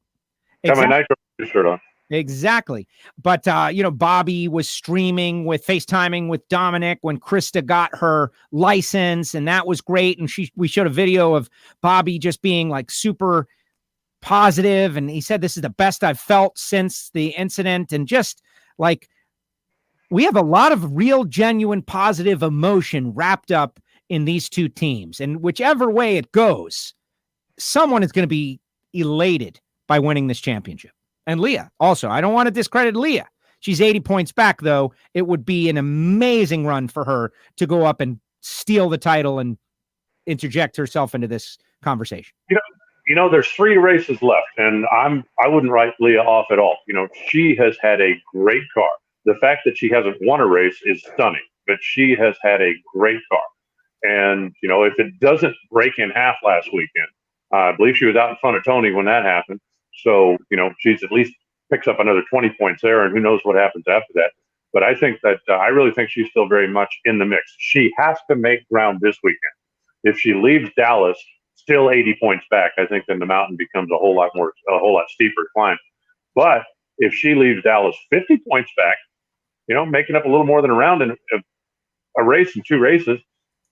Got my Nitro shirt on. Exactly. But, Bobby was streaming with FaceTiming with Dominic when Krista got her license, and that was great. And we showed a video of Bobby just being like super positive. And he said, this is the best I've felt since the incident. And just like, we have a lot of real, genuine, positive emotion wrapped up in these two teams. And whichever way it goes, someone is going to be elated by winning this championship. And Leah also. I don't want to discredit Leah. She's 80 points back, though. It would be an amazing run for her to go up and steal the title and interject herself into this conversation. There's 3 races left, and I wouldn't write Leah off at all. She has had a great car. The fact that she hasn't won a race is stunning, but she has had a great car. And, if it doesn't break in half last weekend, I believe she was out in front of Tony when that happened. So, she's at least picks up another 20 points there, and who knows what happens after that. But I think that I really think she's still very much in the mix. She has to make ground this weekend. If she leaves Dallas still 80 points back, I think then the mountain becomes a whole lot steeper to climb. But if she leaves Dallas 50 points back, making up a little more than a round in a race and 2 races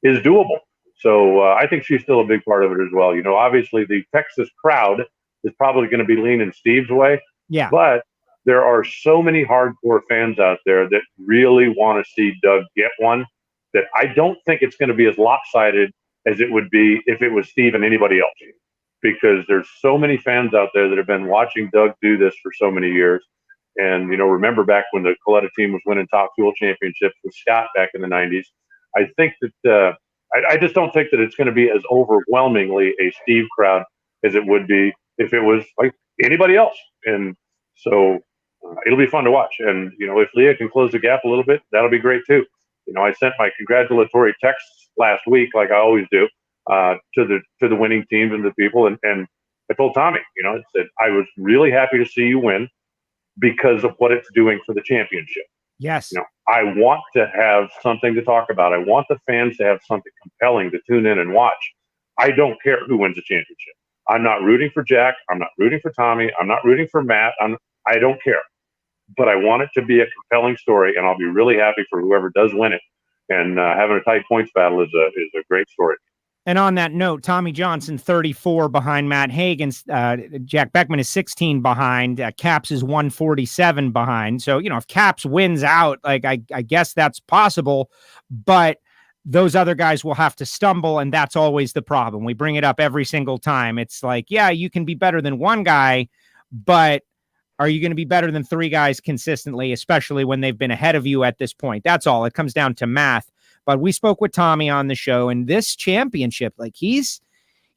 is doable. So I think she's still a big part of it as well. Obviously the Texas crowd is probably going to be leaning Steve's way. Yeah. But there are so many hardcore fans out there that really want to see Doug get one that I don't think it's going to be as lopsided as it would be if it was Steve and anybody else. Because there's so many fans out there that have been watching Doug do this for so many years. And, remember back when the Coletta team was winning top fuel championships with Scott back in the 90s. I think that I just don't think that it's going to be as overwhelmingly a Steve crowd as it would be if it was like anybody else. And so it'll be fun to watch. And, if Leah can close the gap a little bit, that'll be great too. I sent my congratulatory texts last week, like I always do, to the winning teams and the people. And I told Tommy, I said, I was really happy to see you win because of what it's doing for the championship. Yes. I want to have something to talk about. I want the fans to have something compelling to tune in and watch. I don't care who wins the championship. I'm not rooting for Jack. I'm not rooting for Tommy. I'm not rooting for Matt. I don't care. But I want it to be a compelling story, and I'll be really happy for whoever does win it. And having a tight points battle is a great story. And on that note, Tommy Johnson, 34 behind Matt Hagan. Jack Beckman is 16 behind. Caps is 147 behind. So, if Caps wins out, like I guess that's possible, but those other guys will have to stumble, and that's always the problem. We bring it up every single time. It's like, yeah, you can be better than one guy, but are you going to be better than three guys consistently, especially when they've been ahead of you at this point? That's all. It comes down to math. But we spoke with Tommy on the show, and this championship, like he's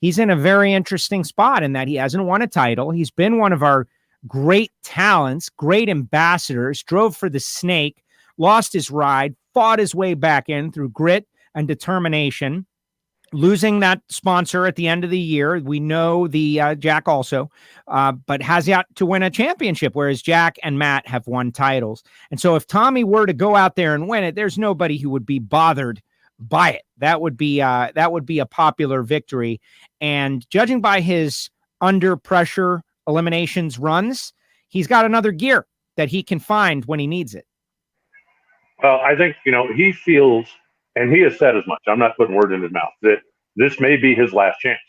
in a very interesting spot in that he hasn't won a title. He's been one of our great talents, great ambassadors, drove for the Snake, lost his ride, fought his way back in through grit and determination, losing that sponsor at the end of the year. We know the Jack also, but has yet to win a championship, whereas Jack and Matt have won titles. And so if Tommy were to go out there and win it, there's nobody who would be bothered by it. That would be a popular victory. And judging by his under pressure eliminations runs, he's got another gear that he can find when he needs it. Well, I think, he feels, and he has said as much, I'm not putting words in his mouth, that this may be his last chance,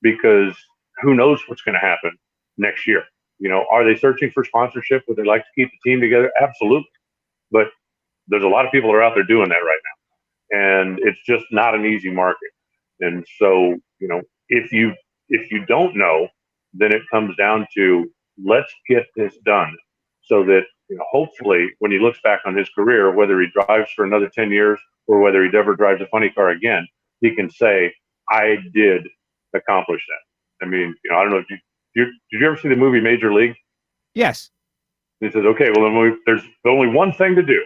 because who knows what's going to happen next year. Are they searching for sponsorship? Would they like to keep the team together? Absolutely. But there's a lot of people that are out there doing that right now, and it's just not an easy market. And so, if you don't know, then it comes down to, let's get this done so that, hopefully when he looks back on his career, whether he drives for another 10 years or whether he never drives a funny car again, he can say, I did accomplish that. I mean, I don't know if did you ever see the movie Major League? Yes. He says, okay, well, there's only one thing to do,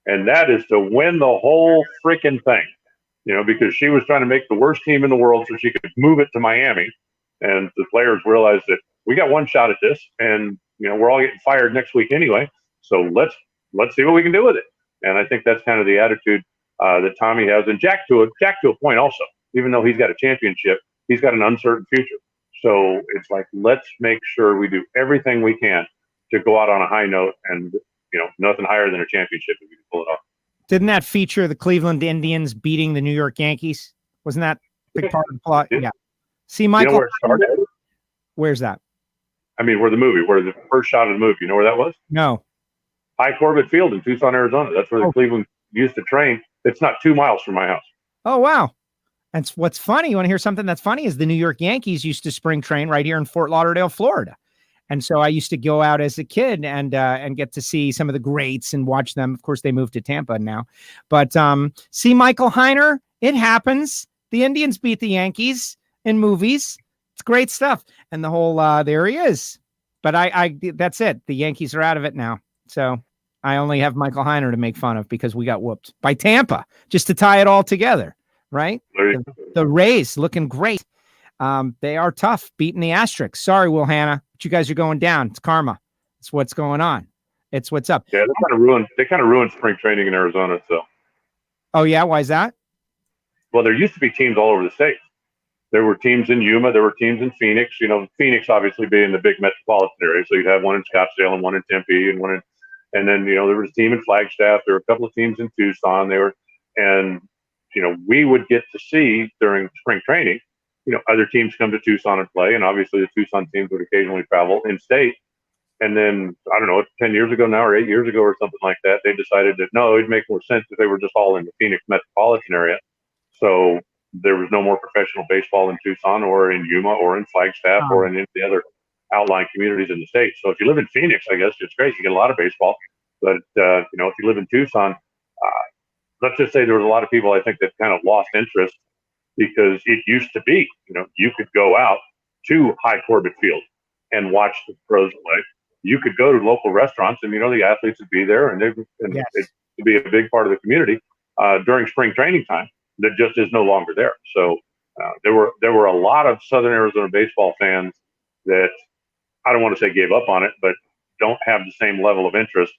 and that is to win the whole freaking thing, because she was trying to make the worst team in the world so she could move it to Miami. And the players realized that we got one shot at this, and, we're all getting fired next week anyway. So let's see what we can do with it. And I think that's kind of the attitude that Tommy has, and Jack to a point also. Even though he's got a championship, he's got an uncertain future. So it's like, let's make sure we do everything we can to go out on a high note, and nothing higher than a championship if we can pull it off. Didn't that feature the Cleveland Indians beating the New York Yankees? Wasn't that a big part of the plot? Yeah. See, Michael, where it started? Where's that? I mean, where the first shot of the movie, you know where that was? No. High Corbett Field in Tucson, Arizona. That's where the Cleveland used to train. It's not 2 miles from my house. Oh, wow. And what's funny, you want to hear something that's funny, is the New York Yankees used to spring train right here in Fort Lauderdale, Florida. And so I used to go out as a kid and get to see some of the greats and watch them. Of course, they moved to Tampa now. But see, Michael Heiner, it happens. The Indians beat the Yankees in movies. It's great stuff. And the whole, there he is. But I that's it. The Yankees are out of it now. So I only have Michael Heiner to make fun of because we got whooped by Tampa, just to tie it all together, right? The Rays looking great. They are tough, beating the Asterix. Sorry, Will Hanna, but you guys are going down. It's karma. It's what's going on. It's what's up. Yeah, they kind of ruined spring training in Arizona. So. Oh yeah, why is that? Well, there used to be teams all over the state. There were teams in Yuma. There were teams in Phoenix. Phoenix obviously being the big metropolitan area. So you'd have one in Scottsdale and one in Tempe and and then there was a team in Flagstaff. There were a couple of teams in Tucson. We would get to see during spring training, other teams come to Tucson and play, and obviously the Tucson teams would occasionally travel in state. And then, I don't know, 10 years ago now or 8 years ago or something like that, they decided that no, it'd make more sense if they were just all in the Phoenix metropolitan area. So there was no more professional baseball in Tucson or in Yuma or in Flagstaff or in any of the other outlying communities in the state. So if you live in Phoenix, I guess it's great. You get a lot of baseball. But, if you live in Tucson, let's just say there was a lot of people, I think, that kind of lost interest because it used to be, you could go out to High Corbett Field and watch the pros play. You could go to local restaurants and, the athletes would be there and it would be a big part of the community during spring training time that just is no longer there. So there were a lot of Southern Arizona baseball fans that I don't want to say gave up on it, but don't have the same level of interest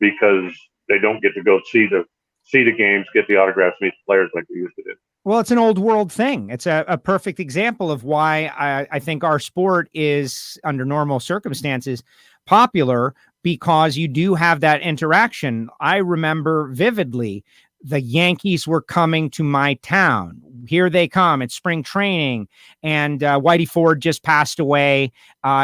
because they don't get to go see the games, get the autographs, meet the players like they used to do. Well, it's an old world thing. It's a perfect example of why I think our sport is, under normal circumstances, popular, because you do have that interaction. I remember vividly the Yankees were coming to my town. Here they come. It's spring training. And Whitey Ford just passed away.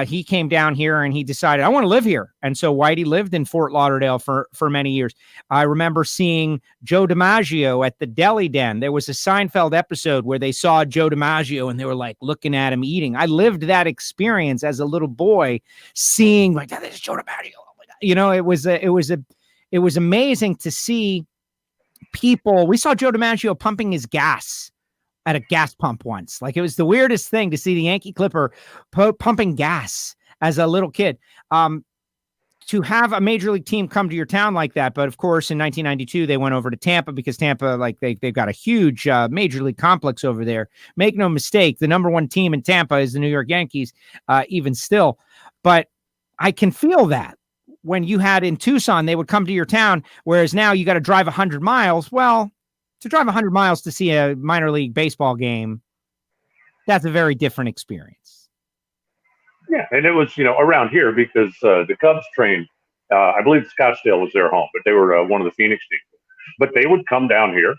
He came down here and he decided, I want to live here. And so Whitey lived in Fort Lauderdale for many years. I remember seeing Joe DiMaggio at the Deli Den. There was a Seinfeld episode where they saw Joe DiMaggio and they were like looking at him eating. I lived that experience as a little boy, seeing like, this is Joe DiMaggio. Oh my God. You know, it was amazing to see people. We saw Joe DiMaggio pumping his gas at a gas pump once. Like, it was the weirdest thing to see the Yankee Clipper pumping gas as a little kid. To have a major league team come to your town like that. But of course, in 1992, they went over to Tampa because Tampa, like they've got a huge major league complex over there. Make no mistake, the number one team in Tampa is the New York Yankees, even still. But I can feel that when you had in Tucson, they would come to your town, whereas now you got to drive 100 miles. Well, to drive 100 miles to see a minor league baseball game, that's a very different experience. Yeah, and it was, around here because the Cubs trained, I believe Scottsdale was their home, but they were one of the Phoenix teams. But they would come down here,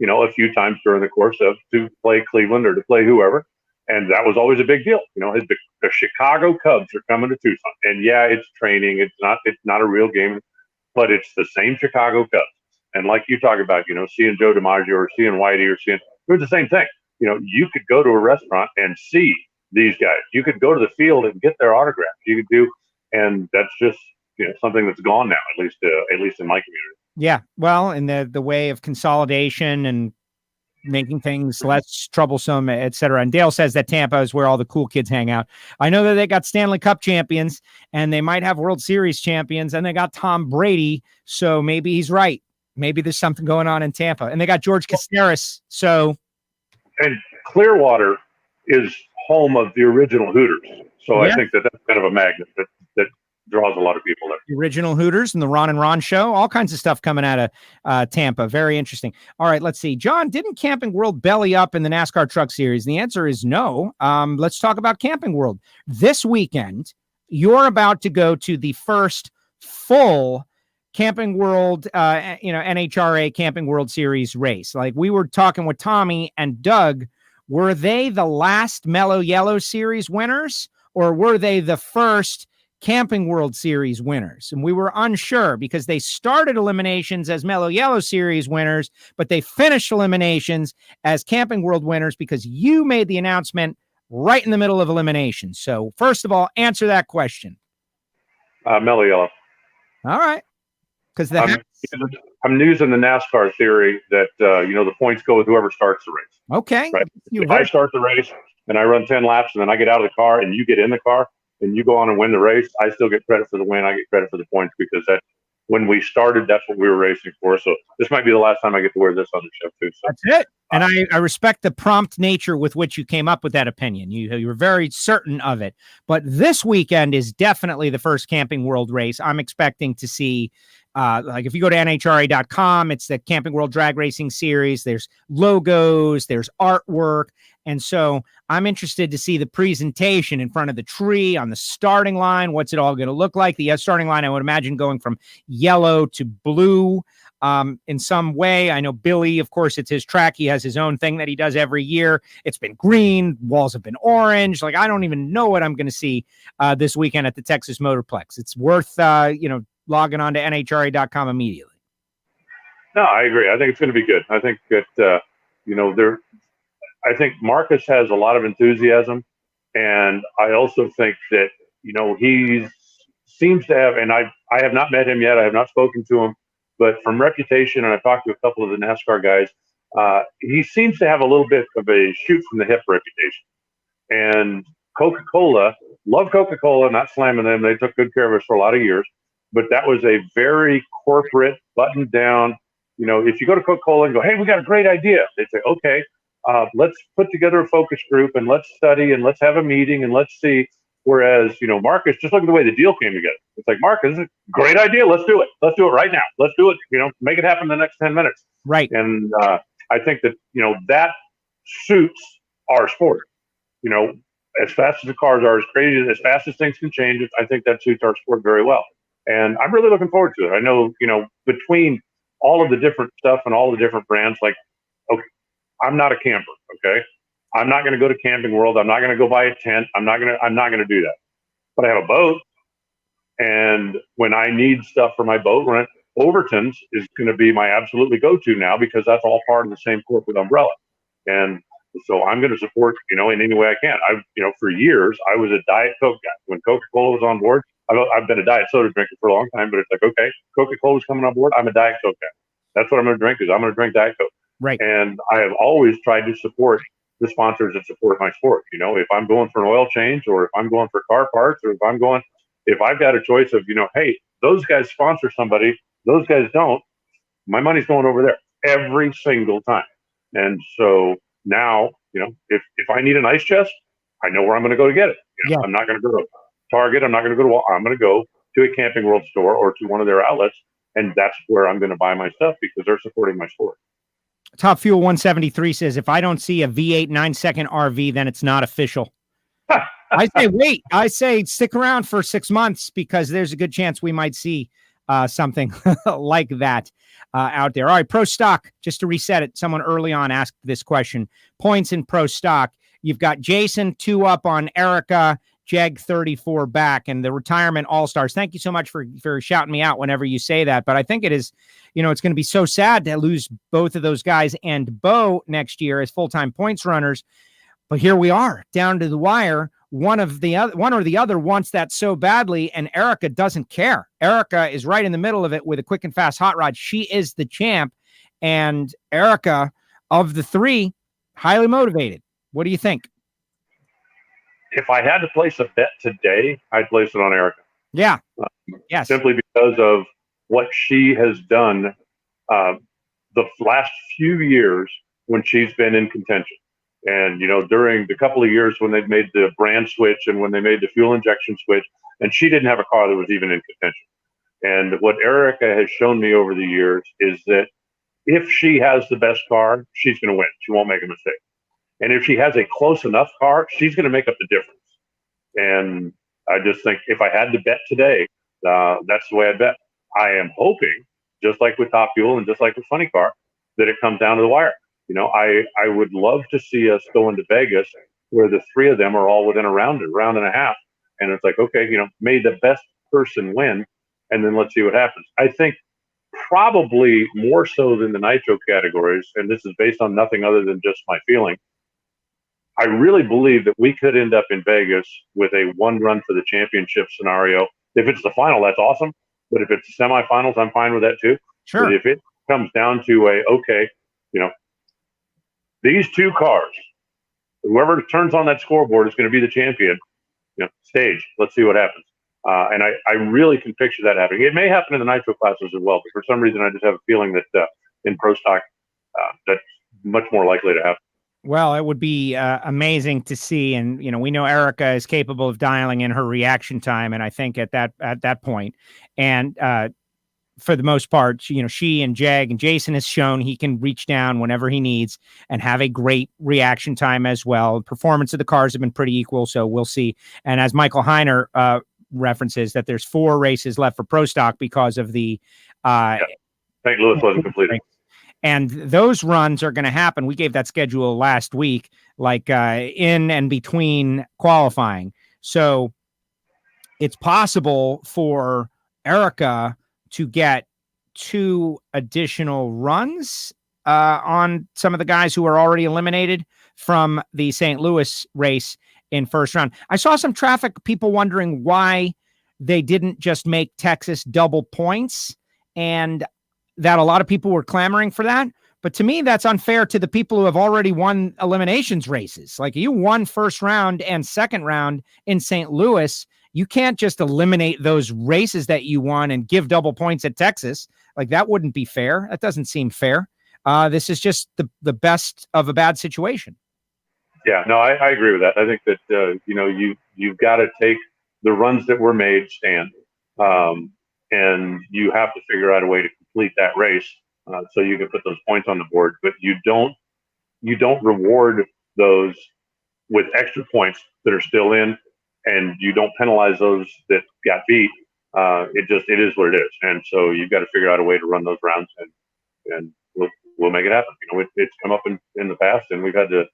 a few times during the course of to play Cleveland or to play whoever. And that was always a big deal. The Chicago Cubs are coming to Tucson. And yeah, it's training. It's not a real game, but it's the same Chicago Cubs. And like you talk about, seeing Joe DiMaggio or seeing Whitey or it was the same thing. You could go to a restaurant and see these guys. You could go to the field and get their autographs. You could do, and that's just something that's gone now, at least in my community. Yeah, well, in the way of consolidation and making things less troublesome, et cetera. And Dale says that Tampa is where all the cool kids hang out. I know that they got Stanley Cup champions and they might have World Series champions and they got Tom Brady. So maybe he's right. Maybe there's something going on in Tampa. And they got George Costanza. So, and Clearwater is home of the original Hooters. So yeah. I think that's kind of a magnet that draws a lot of people there. The original Hooters and the Ron and Ron show, all kinds of stuff coming out of Tampa. Very interesting. All right, let's see. John, didn't Camping World belly up in the NASCAR Truck Series? The answer is no. Let's talk about Camping World. This weekend, you're about to go to the first full Camping World, NHRA Camping World Series race. Like we were talking with Tommy and Doug, were they the last Mellow Yellow Series winners or were they the first Camping World Series winners? And we were unsure because they started eliminations as Mellow Yellow Series winners, but they finished eliminations as Camping World winners because you made the announcement right in the middle of eliminations. So first of all, answer that question. Mellow Yellow. All right. Because I'm using the NASCAR theory that, the points go with whoever starts the race. Okay. Right. If I start the race and I run 10 laps and then I get out of the car and you get in the car and you go on and win the race, I still get credit for the win. I get credit for the points because when we started, that's what we were racing for. So this might be the last time I get to wear this on the show too. So that's it. And I respect the prompt nature with which you came up with that opinion. You were very certain of it. But this weekend is definitely the first Camping World race. I'm expecting to see, like if you go to NHRA.com, it's the Camping World Drag Racing Series. There's logos, there's artwork. And so I'm interested to see the presentation in front of the tree on the starting line. What's it all going to look like? The starting line, I would imagine, going from yellow to blue in some way. I know Billy, of course, it's his track. He has his own thing that he does every year. It's been green. Walls have been orange. Like, I don't even know what I'm going to see this weekend at the Texas Motorplex. It's worth, logging on to NHRA.com immediately. No, I agree. I think it's going to be good. I think that, I think Marcus has a lot of enthusiasm. And I also think that, he seems to have, and I have not met him yet. I have not spoken to him, but from reputation, and I've talked to a couple of the NASCAR guys, he seems to have a little bit of a shoot from the hip reputation. And Coca-Cola, love Coca-Cola, not slamming them. They took good care of us for a lot of years. But that was a very corporate, buttoned down, if you go to Coca-Cola and go, hey, we got a great idea. They say, okay, let's put together a focus group and let's study and let's have a meeting and let's see. Whereas, Marcus, just look at the way the deal came together. It's like, Marcus, this is a great idea. Let's do it. Let's do it right now. Let's do it. Make it happen in the next 10 minutes. Right. And I think that, that suits our sport. As fast as the cars are, as crazy, as fast as things can change, I think that suits our sport very well. And I'm really looking forward to it. I know, between all of the different stuff and all the different brands. Like, okay, I'm not a camper. Okay. I'm not going to go to Camping World. I'm not going to go buy a tent. I'm not going to do that. But I have a boat. And when I need stuff for my boat rent, Overton's is going to be my absolutely go-to now, because that's all part of the same corporate umbrella. And so I'm going to support, in any way I can. For years, I was a Diet Coke guy. When Coca-Cola was on board, I've been a Diet Soda drinker for a long time, but it's like, okay, Coca-Cola's coming on board, I'm a Diet Coke guy. That's what I'm going to drink, is I'm going to drink Diet Coke. Right. And I have always tried to support the sponsors that support my sport. If I'm going for an oil change, or if I'm going for car parts, or if I've got a choice of, hey, those guys sponsor somebody, those guys don't, my money's going over there every single time. And so now, if I need an ice chest, I know where I'm going to go to get it. I'm not going to go to Target. I'm not going to go to Walmart. I'm going to go to a Camping World store or to one of their outlets, and that's where I'm going to buy my stuff, because they're supporting my sport. Top Fuel 173 says, if I don't see a V8 9-second RV, then it's not official. I say wait. I say stick around for 6 months, because there's a good chance we might see something like that out there. All right, Pro Stock, just to reset it, someone early on asked this question. Points in Pro Stock. You've got Jason 2 up on Erica, Jeg 34 back, and the retirement all-stars. Thank you so much for shouting me out whenever you say that. But I think it is, it's going to be so sad to lose both of those guys and Bo next year as full-time points runners. But here we are, down to the wire. One or the other wants that so badly, and Erica doesn't care. Erica is right in the middle of it with a quick and fast hot rod. She is the champ, and Erica, of the three, highly motivated. What do you think? If I had to place a bet today, I'd place it on Erica. Yeah. Yes. Simply because of what she has done the last few years when she's been in contention. And, during the couple of years when they've made the brand switch and when they made the fuel injection switch, and she didn't have a car that was even in contention. And what Erica has shown me over the years is that if she has the best car, she's going to win. She won't make a mistake. And if she has a close enough car, she's going to make up the difference. And I just think if I had to bet today, that's the way I bet. I am hoping, just like with Top Fuel and just like with Funny Car, that it comes down to the wire. I would love to see us go into Vegas where the three of them are all within a round and a half. And it's like, okay, may the best person win, and then let's see what happens. I think probably more so than the nitro categories, and this is based on nothing other than just my feeling, I really believe that we could end up in Vegas with a one run for the championship scenario. If it's the final, that's awesome. But if it's the semifinals, I'm fine with that too. Sure. But if it comes down to these two cars, whoever turns on that scoreboard is going to be the champion, stage. Let's see what happens. And I really can picture that happening. It may happen in the nitro classes as well, but for some reason, I just have a feeling that in Pro Stock, that's much more likely to happen. Well, it would be amazing to see, and we know Erica is capable of dialing in her reaction time, and I think at that point, and for the most part, she and Jag and Jason has shown he can reach down whenever he needs and have a great reaction time as well. Performance of the cars have been pretty equal, so we'll see. And as Michael Heiner references, that there's 4 races left for Pro Stock because of the St. Louis wasn't completed. And those runs are going to happen. We gave that schedule last week, like in and between qualifying. So it's possible for Erica to get 2 additional runs on some of the guys who are already eliminated from the St. Louis race in first round. I saw some traffic, people wondering why they didn't just make Texas double points, and that a lot of people were clamoring for that. But to me, that's unfair to the people who have already won eliminations races. Like, you won first round and second round in St. Louis. You can't just eliminate those races that you won and give double points at Texas. Like, that wouldn't be fair. That doesn't seem fair. This is just the best of a bad situation. Yeah, no, I agree with that. I think that, you've got to take the runs that were made stand. And you have to figure out a way to complete that race so you can put those points on the board. But you don't reward those with extra points that are still in, and you don't penalize those that got beat. It is what it is. And so you've got to figure out a way to run those rounds. And and we'll make it happen. It's come up in the past, and we've had to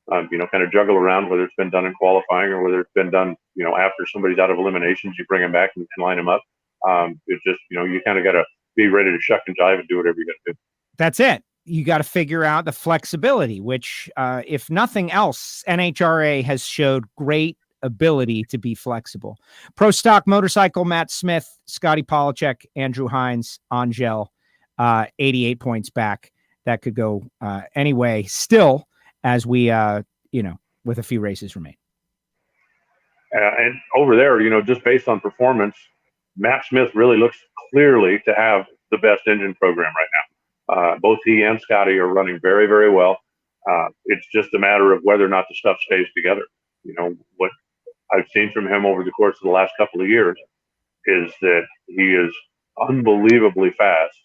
kind of juggle around whether it's been done in qualifying or whether it's been done after somebody's out of eliminations, you bring them back and line them up. It's just you kind of got to be ready to shuck and jive and do whatever you got to do. That's it. You got to figure out the flexibility, which, if nothing else, NHRA has showed great ability to be flexible. Pro Stock Motorcycle, Matt Smith, Scotty Polachek, Andrew Hines, Angel, 88 points back. That could go anyway still as we, with a few races remain. And over there, just based on performance, Matt Smith really looks clearly to have the best engine program right now. Both he and Scotty are running very, very well. It's just a matter of whether or not the stuff stays together. What I've seen from him over the course of the last couple of years is that he is unbelievably fast,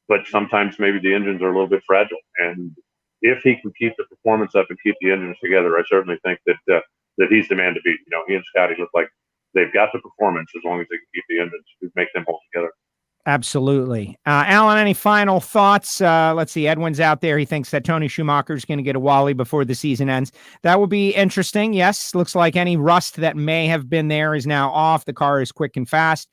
but sometimes maybe the engines are a little bit fragile. And if he can keep the performance up and keep the engines together, I certainly think that he's the man to beat. He and Scotty look like they've got the performance as long as they can keep the engines to make them hold together. Absolutely. Alan, any final thoughts? Let's see. Edwin's out there. He thinks that Tony Schumacher is going to get a Wally before the season ends. That will be interesting. Yes. Looks like any rust that may have been there is now off. The car is quick and fast.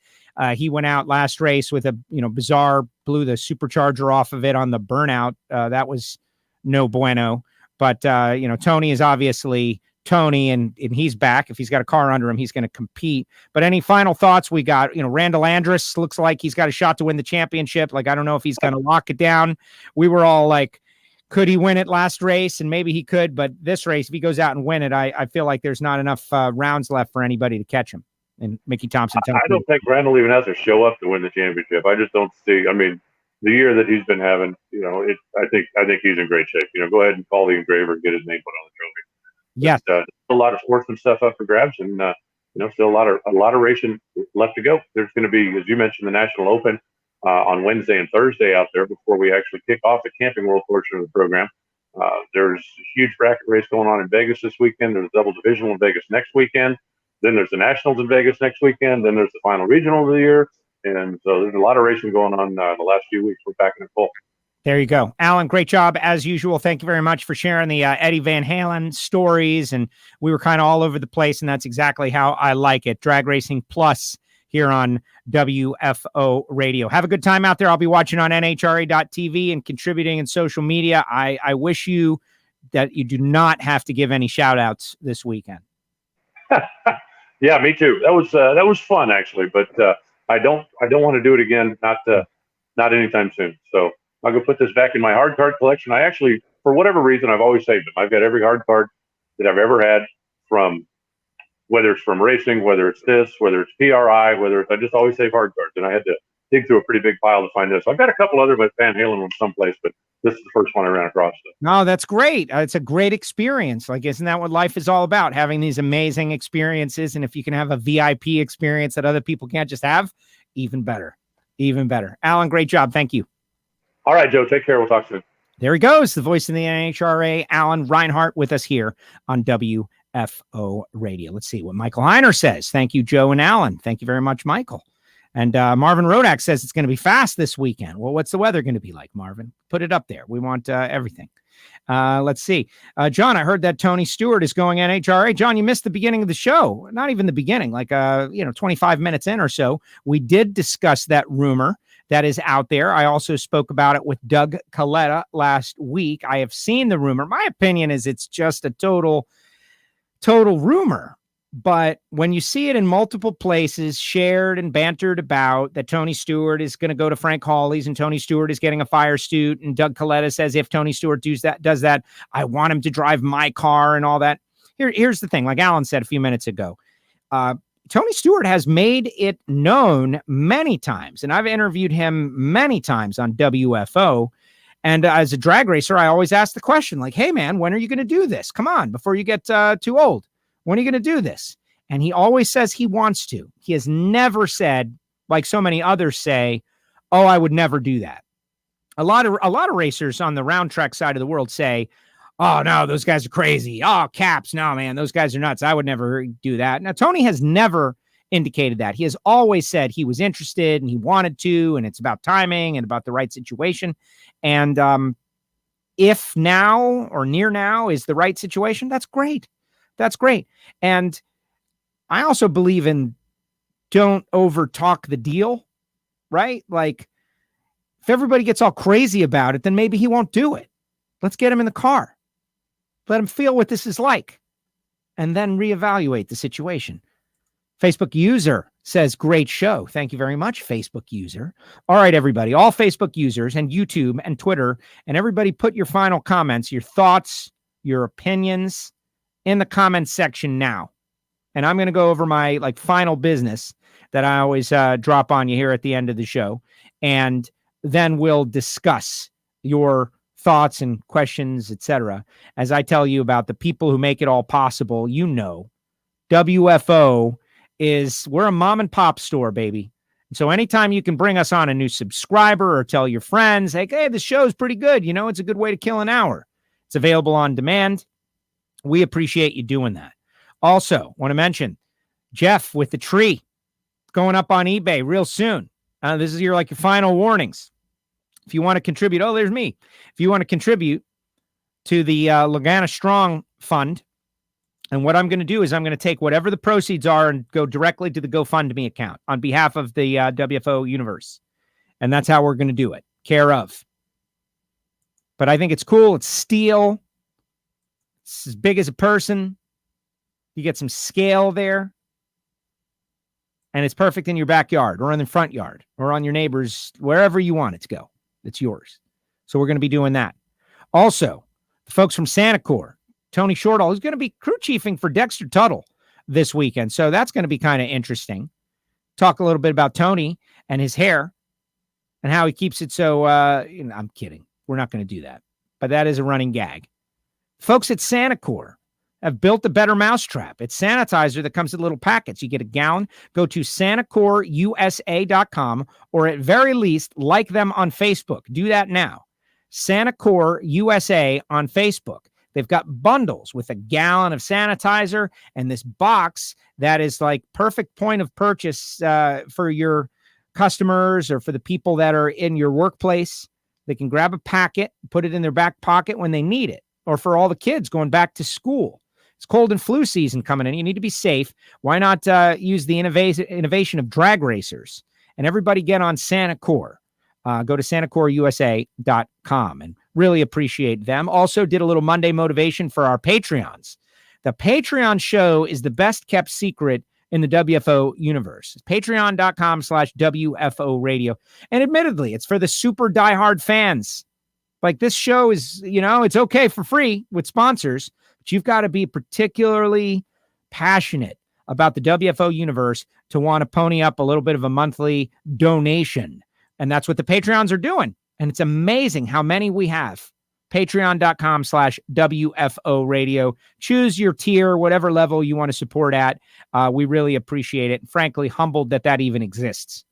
He went out last race with a, bizarre, blew the supercharger off of it on the burnout. That was no bueno. But, Tony is obviously Tony, and he's back. If he's got a car under him, he's going to compete. But any final thoughts? We got, Randall Andrus looks like he's got a shot to win the championship. Like, I don't know if he's going to lock it down. We were all like, could he win it last race? And maybe he could, but this race, if he goes out and win it, I feel like there's not enough rounds left for anybody to catch him. And Mickey Thompson. I don't think Randall even has to show up to win the championship. I just don't see. I mean, the year that he's been having, I think he's in great shape. Go ahead and call the engraver and get his name put on the trophy. Yes, a lot of sportsman stuff up for grabs, and still a lot of racing left to go. There's going to be, as you mentioned, the National Open on Wednesday and Thursday out there before we actually kick off the Camping World portion of the program. There's a huge bracket race going on in Vegas this weekend. There's a double divisional in Vegas next weekend. Then there's the Nationals in Vegas next weekend. Then there's the final regional of the year, and so there's a lot of racing going on the last few weeks. We're back in full. There you go. Alan, great job as usual. Thank you very much for sharing the Eddie Van Halen stories. And we were kind of all over the place, and that's exactly how I like it. Drag Racing Plus here on WFO Radio. Have a good time out there. I'll be watching on NHRA.tv and contributing in social media. I wish you that you do not have to give any shout outs this weekend. Yeah, me too. That was fun actually, but I don't want to do it again. Not anytime soon. So I'll go put this back in my hard card collection. I actually, for whatever reason, I've always saved them. I've got every hard card that I've ever had, from whether it's from racing, whether it's this, whether it's PRI, I just always save hard cards. And I had to dig through a pretty big pile to find this. I've got a couple other Van Halen ones someplace, but this is the first one I ran across. No, that's great. It's a great experience. Like, isn't that what life is all about? Having these amazing experiences. And if you can have a VIP experience that other people can't just have, even better. Even better. Alan, great job. Thank you. All right, Joe, take care. We'll talk soon. There he goes, the voice of the NHRA, Alan Reinhart, with us here on WFO Radio. Let's see what Michael Heiner says. Thank you, Joe and Alan. Thank you very much, Michael. And Marvin Rodak says it's going to be fast this weekend. Well, what's the weather going to be like, Marvin? Put it up there. We want everything. Let's see. John, I heard that Tony Stewart is going NHRA. John, you missed the beginning of the show. Not even the beginning, like 25 minutes in or so. We did discuss that rumor that is out there. I also spoke about it with Doug Coletta last week. I have seen the rumor. My opinion is it's just a total rumor. But when you see it in multiple places, shared and bantered about that Tony Stewart is going to go to Frank Hawley's and Tony Stewart is getting a fire suit, and Doug Coletta says if Tony Stewart does that, I want him to drive my car and all that. Here's the thing, like Alan said a few minutes ago, Tony Stewart has made it known many times, and I've interviewed him many times on WFO. And as a drag racer, I always ask the question, like, hey, man, when are you going to do this? Come on, before you get too old. When are you going to do this? And he always says he wants to. He has never said, like so many others say, oh, I would never do that. A lot of racers on the round track side of the world say, oh, no, those guys are crazy. Oh, Caps. No, man, those guys are nuts. I would never do that. Now, Tony has never indicated that. He has always said he was interested and he wanted to, and it's about timing and about the right situation. And if now or near now is the right situation, that's great. That's great. And I also believe in don't over talk the deal, right? Like if everybody gets all crazy about it, then maybe he won't do it. Let's get him in the car. Let him feel what this is like and then reevaluate the situation. Facebook user says, great show. Thank you very much, Facebook user. All right, everybody, all Facebook users and YouTube and Twitter, and everybody put your final comments, your thoughts, your opinions in the comments section now. And I'm going to go over my final business that I always drop on you here at the end of the show. And then we'll discuss your thoughts and questions, etc. As I tell you about the people who make it all possible. You know, WFO we're a mom and pop store, baby. And so anytime you can bring us on a new subscriber or tell your friends, like, hey, the show's pretty good. You know, it's a good way to kill an hour. It's available on demand. We appreciate you doing that. Also, want to mention Jeff with the tree going up on eBay real soon. This is your final warnings. If you want to contribute, there's me. If you want to contribute to the Lagana Strong Fund, and what I'm going to do is I'm going to take whatever the proceeds are and go directly to the GoFundMe account on behalf of the WFO universe. And that's how we're going to do it. Care of. But I think it's cool. It's steel. It's as big as a person. You get some scale there. And it's perfect in your backyard or in the front yard or on your neighbor's, wherever you want it to go. It's yours. So we're going to be doing that. Also, the folks from Sanacor, Tony Shortall, is going to be crew chiefing for Dexter Tuttle this weekend. So that's going to be kind of interesting. Talk a little bit about Tony and his hair and how he keeps it so, I'm kidding. We're not going to do that. But that is a running gag. Folks at Sanacor have built a better mousetrap. It's sanitizer that comes in little packets. You get a gallon. Go to SanacorUSA.com or at very least like them on Facebook. Do that now. Sanacor USA on Facebook. They've got bundles with a gallon of sanitizer and this box that is perfect point of purchase for your customers or for the people that are in your workplace. They can grab a packet, put it in their back pocket when they need it, or for all the kids going back to school. It's cold and flu season coming in. You need to be safe. Why not use the innovation of drag racers? And everybody get on Sanacor. Go to SanacorUSA.com and really appreciate them. Also did a little Monday motivation for our Patreons. The Patreon show is the best kept secret in the WFO universe. Patreon.com/WFO radio. And admittedly, it's for the super diehard fans. This show is, it's okay for free with sponsors, but you've got to be particularly passionate about the WFO universe to want to pony up a little bit of a monthly donation. And that's what the Patreons are doing. And it's amazing how many we have. Patreon.com/WFO radio. Choose your tier, whatever level you want to support at. We really appreciate it. And frankly, humbled that that even exists,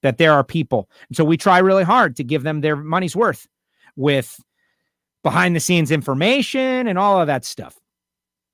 that there are people. And so we try really hard to give them their money's worth with behind the scenes information and all of that stuff.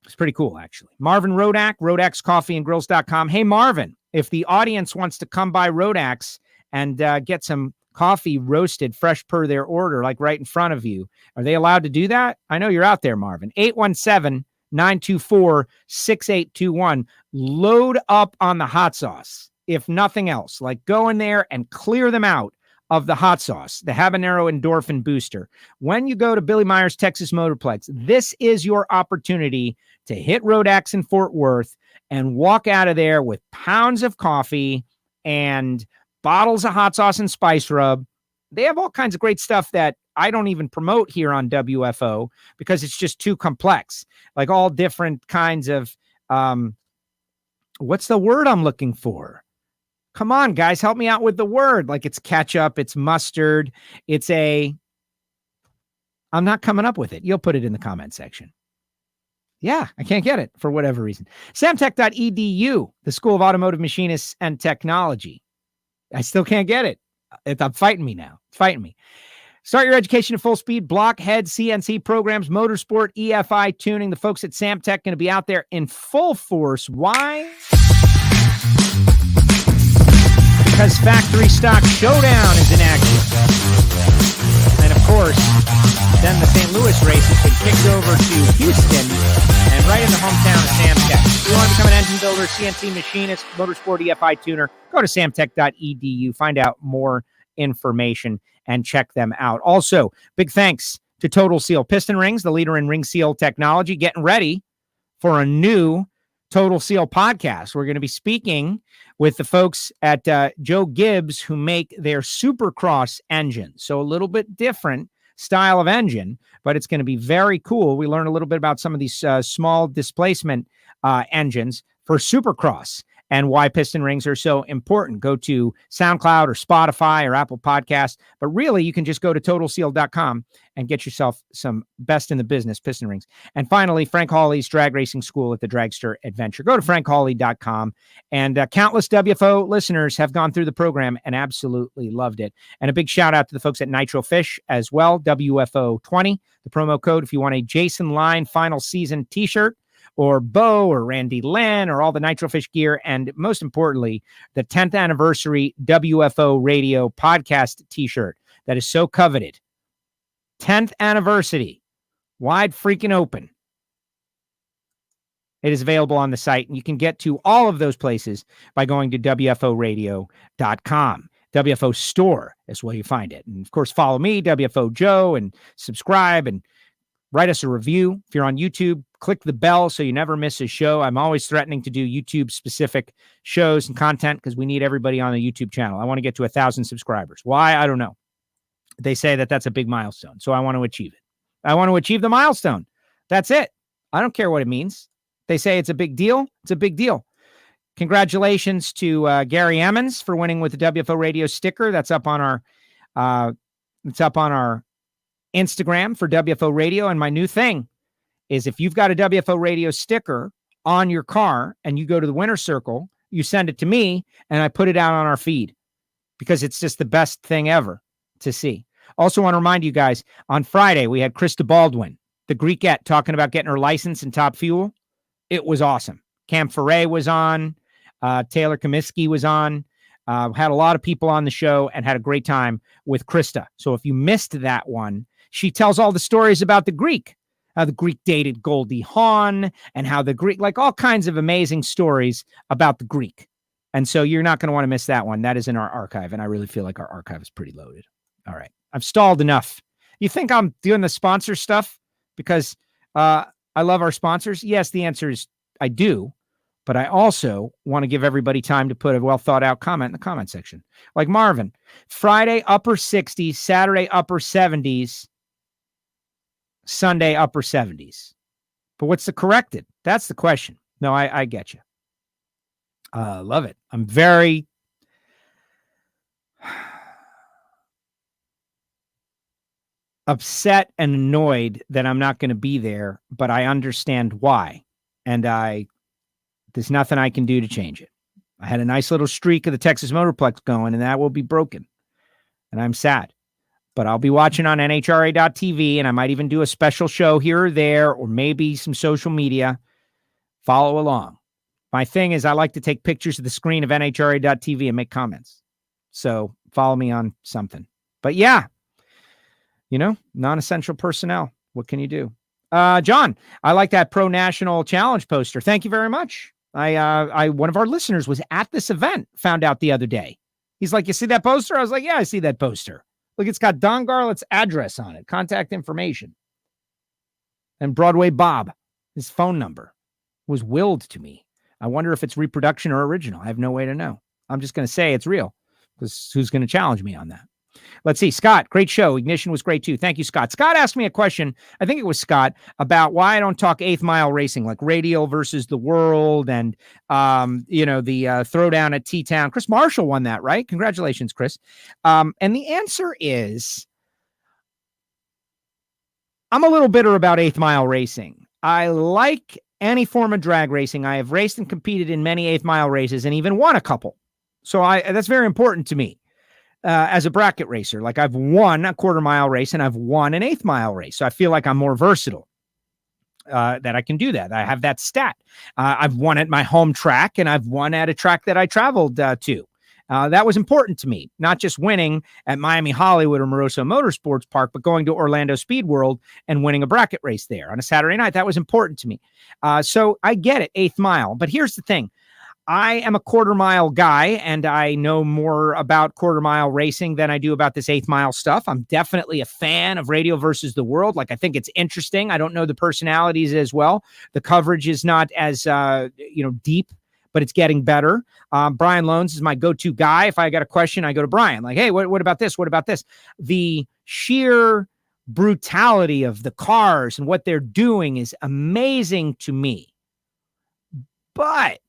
It's pretty cool, actually. Marvin Rodak, RodaxCoffeeandGrills.com. Hey, Marvin, if the audience wants to come by Rodax and get some coffee roasted fresh per their order, right in front of you, are they allowed to do that? I know you're out there, Marvin. 817-924-6821. Load up on the hot sauce, if nothing else. Go in there and clear them out of the hot sauce, the habanero endorphin booster. When you go to Billy Meyer's Texas Motorplex, this is your opportunity to hit Rodax in Fort Worth and walk out of there with pounds of coffee and bottles of hot sauce and spice rub. They have all kinds of great stuff that I don't even promote here on WFO because it's just too complex. All different kinds of, what's the word I'm looking for? Come on, guys, help me out with the word. It's ketchup, it's mustard, I'm not coming up with it. You'll put it in the comment section. Yeah, I can't get it for whatever reason. Samtech.edu, the School of Automotive Machinists and Technology. I still can't get it. It's fighting me now. It's fighting me. Start your education at full speed. Blockhead, CNC programs, motorsport, EFI tuning. The folks at Samtech going to be out there in full force. Why? Because Factory Stock Showdown is in action. And of course, then the St. Louis race has been kicked over to Houston and right in the hometown of Samtech. If you want to become an engine builder, CNC machinist, motorsport EFI tuner, go to samtech.edu, find out more information and check them out. Also, big thanks to Total Seal Piston Rings, the leader in ring seal technology, getting ready for a new Total Seal podcast. We're going to be speaking with the folks at Joe Gibbs, who make their Supercross engines. So a little bit different style of engine, but it's going to be very cool. We learn a little bit about some of these small displacement engines for Supercross and why piston rings are so important. Go to SoundCloud or Spotify or Apple Podcasts, but really you can just go to totalseal.com and get yourself some best in the business piston rings. And finally, Frank Hawley's drag racing school at the Dragster Adventure. Go to frankhawley.com, and countless WFO listeners have gone through the program and absolutely loved it. And a big shout out to the folks at Nitro Fish as well, WFO20, the promo code if you want a Jason Line final season t-shirt, or Bo or Randy Lynn or all the Nitro Fish gear. And most importantly, the 10th anniversary WFO radio podcast t-shirt that is so coveted. 10th anniversary, wide freaking open. It is available on the site, and you can get to all of those places by going to WFOradio.com. WFO store is where you find it. And of course, follow me, WFO Joe, and subscribe and write us a review. If you're on YouTube, click the bell so you never miss a show. I'm always threatening to do YouTube-specific shows and content because we need everybody on the YouTube channel. I want to get to 1,000 subscribers. Why? I don't know. They say that that's a big milestone, so I want to achieve it. I want to achieve the milestone. That's it. I don't care what it means. They say it's a big deal. It's a big deal. Congratulations to Gary Emmons for winning with the WFO Radio sticker. That's up on our Instagram for WFO Radio. And my new thing is if you've got a WFO Radio sticker on your car and you go to the winner's circle, you send it to me and I put it out on our feed because it's just the best thing ever to see. Also want to remind you guys, on Friday, we had Krista Baldwin, the Greekette, talking about getting her license in Top Fuel. It was awesome. Cam Ferret was on. Taylor Comiskey was on. Had a lot of people on the show and had a great time with Krista. So if you missed that one, she tells all the stories about the Greek, how the Greek dated Goldie Hawn and how the Greek, like all kinds of amazing stories about the Greek. And so you're not going to want to miss that one. That is in our archive. And I really feel like our archive is pretty loaded. All right. I've stalled enough. You think I'm doing the sponsor stuff because I love our sponsors? Yes, the answer is I do. But I also want to give everybody time to put a well thought out comment in the comment section. Like Marvin, Friday upper 60s, Saturday upper 70s, Sunday upper 70s. But what's the corrected? That's the question. No, I get you. Love it. I'm very upset and annoyed that I'm not going to be there, but I understand why. And there's nothing I can do to change it. I had a nice little streak of the Texas Motorplex going, and that will be broken. And I'm sad. But I'll be watching on NHRA.tv, and I might even do a special show here or there, or maybe some social media. Follow along. My thing is I like to take pictures of the screen of NHRA.tv and make comments. So follow me on something. But yeah, non-essential personnel. What can you do? John, I like that Pro National Challenge poster. Thank you very much. One of our listeners was at this event, found out the other day. He's like, you see that poster? I was like, yeah, I see that poster. Look, it's got Don Garlett's address on it, contact information. And Broadway Bob, his phone number was willed to me. I wonder if it's reproduction or original. I have no way to know. I'm just going to say it's real because who's going to challenge me on that? Let's see. Scott, great show. Ignition was great too. Thank you, Scott. Scott asked me a question. I think it was Scott about why I don't talk 8th mile racing, like Radial versus the World and, the throwdown at T-Town. Chris Marshall won that, right? Congratulations, Chris. And the answer is I'm a little bitter about 8th mile racing. I like any form of drag racing. I have raced and competed in many 8th mile races and even won a couple. So that's very important to me. As a bracket racer, like I've won a 1/4 mile race and I've won an 8th mile race. So I feel like I'm more versatile. that I can do that. I have that stat. I've won at my home track, and I've won at a track that I traveled to. That was important to me, not just winning at Miami Hollywood or Moroso Motorsports Park, but going to Orlando Speed World and winning a bracket race there on a Saturday night. That was important to me. So I get it, 8th mile. But here's the thing. I am a quarter mile guy, and I know more about quarter mile racing than I do about this 8th mile stuff. I'm definitely a fan of Radio versus the World. Like, I think it's interesting. I don't know the personalities as well. The coverage is not as, deep, but it's getting better. Brian Loans is my go-to guy. If I got a question, I go to Brian. Like, hey, what about this? What about this? The sheer brutality of the cars and what they're doing is amazing to me. But,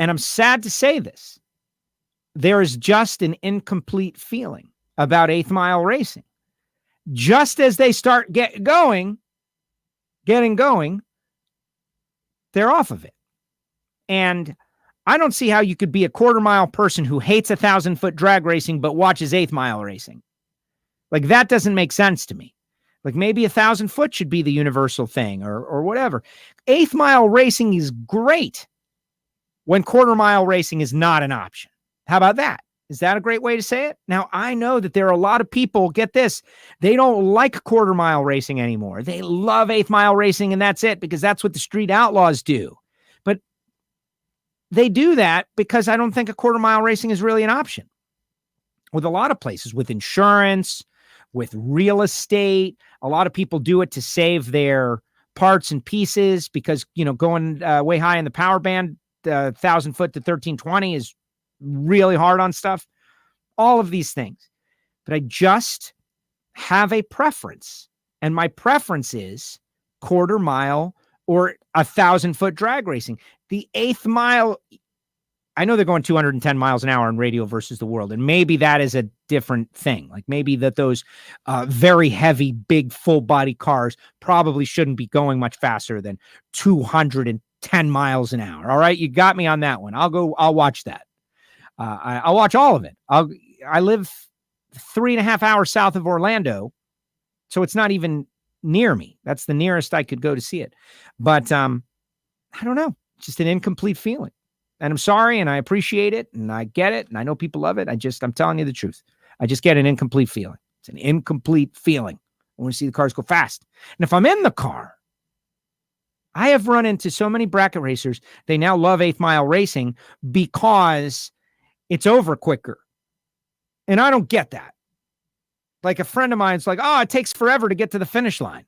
and I'm sad to say this, there is just an incomplete feeling about 8th mile racing. Just as they start getting going, they're off of it. And I don't see how you could be a quarter mile person who hates 1,000-foot drag racing but watches 8th mile racing. Like, that doesn't make sense to me. Like, maybe 1,000-foot should be the universal thing or whatever. 8th mile racing is great when quarter mile racing is not an option. How about that? Is that a great way to say it? Now, I know that there are a lot of people, get this, they don't like quarter mile racing anymore. They love 8th mile racing, and that's it, because that's what the street outlaws do. But they do that because I don't think a quarter mile racing is really an option. With a lot of places, with insurance, with real estate, a lot of people do it to save their parts and pieces because, going way high in the power band, 1,000-foot to 1,320 is really hard on stuff. All of these things. But I just have a preference. And my preference is quarter mile or 1,000-foot drag racing. The 8th mile, I know they're going 210 miles an hour in Radio versus the World. And maybe that is a different thing. Like, maybe that those very heavy, big, full body cars probably shouldn't be going much faster than 210 miles an hour. All right. You got me on that one. I'll watch that. I'll watch all of it. I live 3.5 hours south of Orlando, so it's not even near me. That's the nearest I could go to see it. But I don't know. It's just an incomplete feeling. And I'm sorry, and I appreciate it, and I get it, and I know people love it. I'm telling you the truth. I just get an incomplete feeling. It's an incomplete feeling. I want to see the cars go fast. And if I'm in the car, I have run into so many bracket racers. They now love 8th mile racing because it's over quicker. And I don't get that. Like, a friend of mine's like, oh, it takes forever to get to the finish line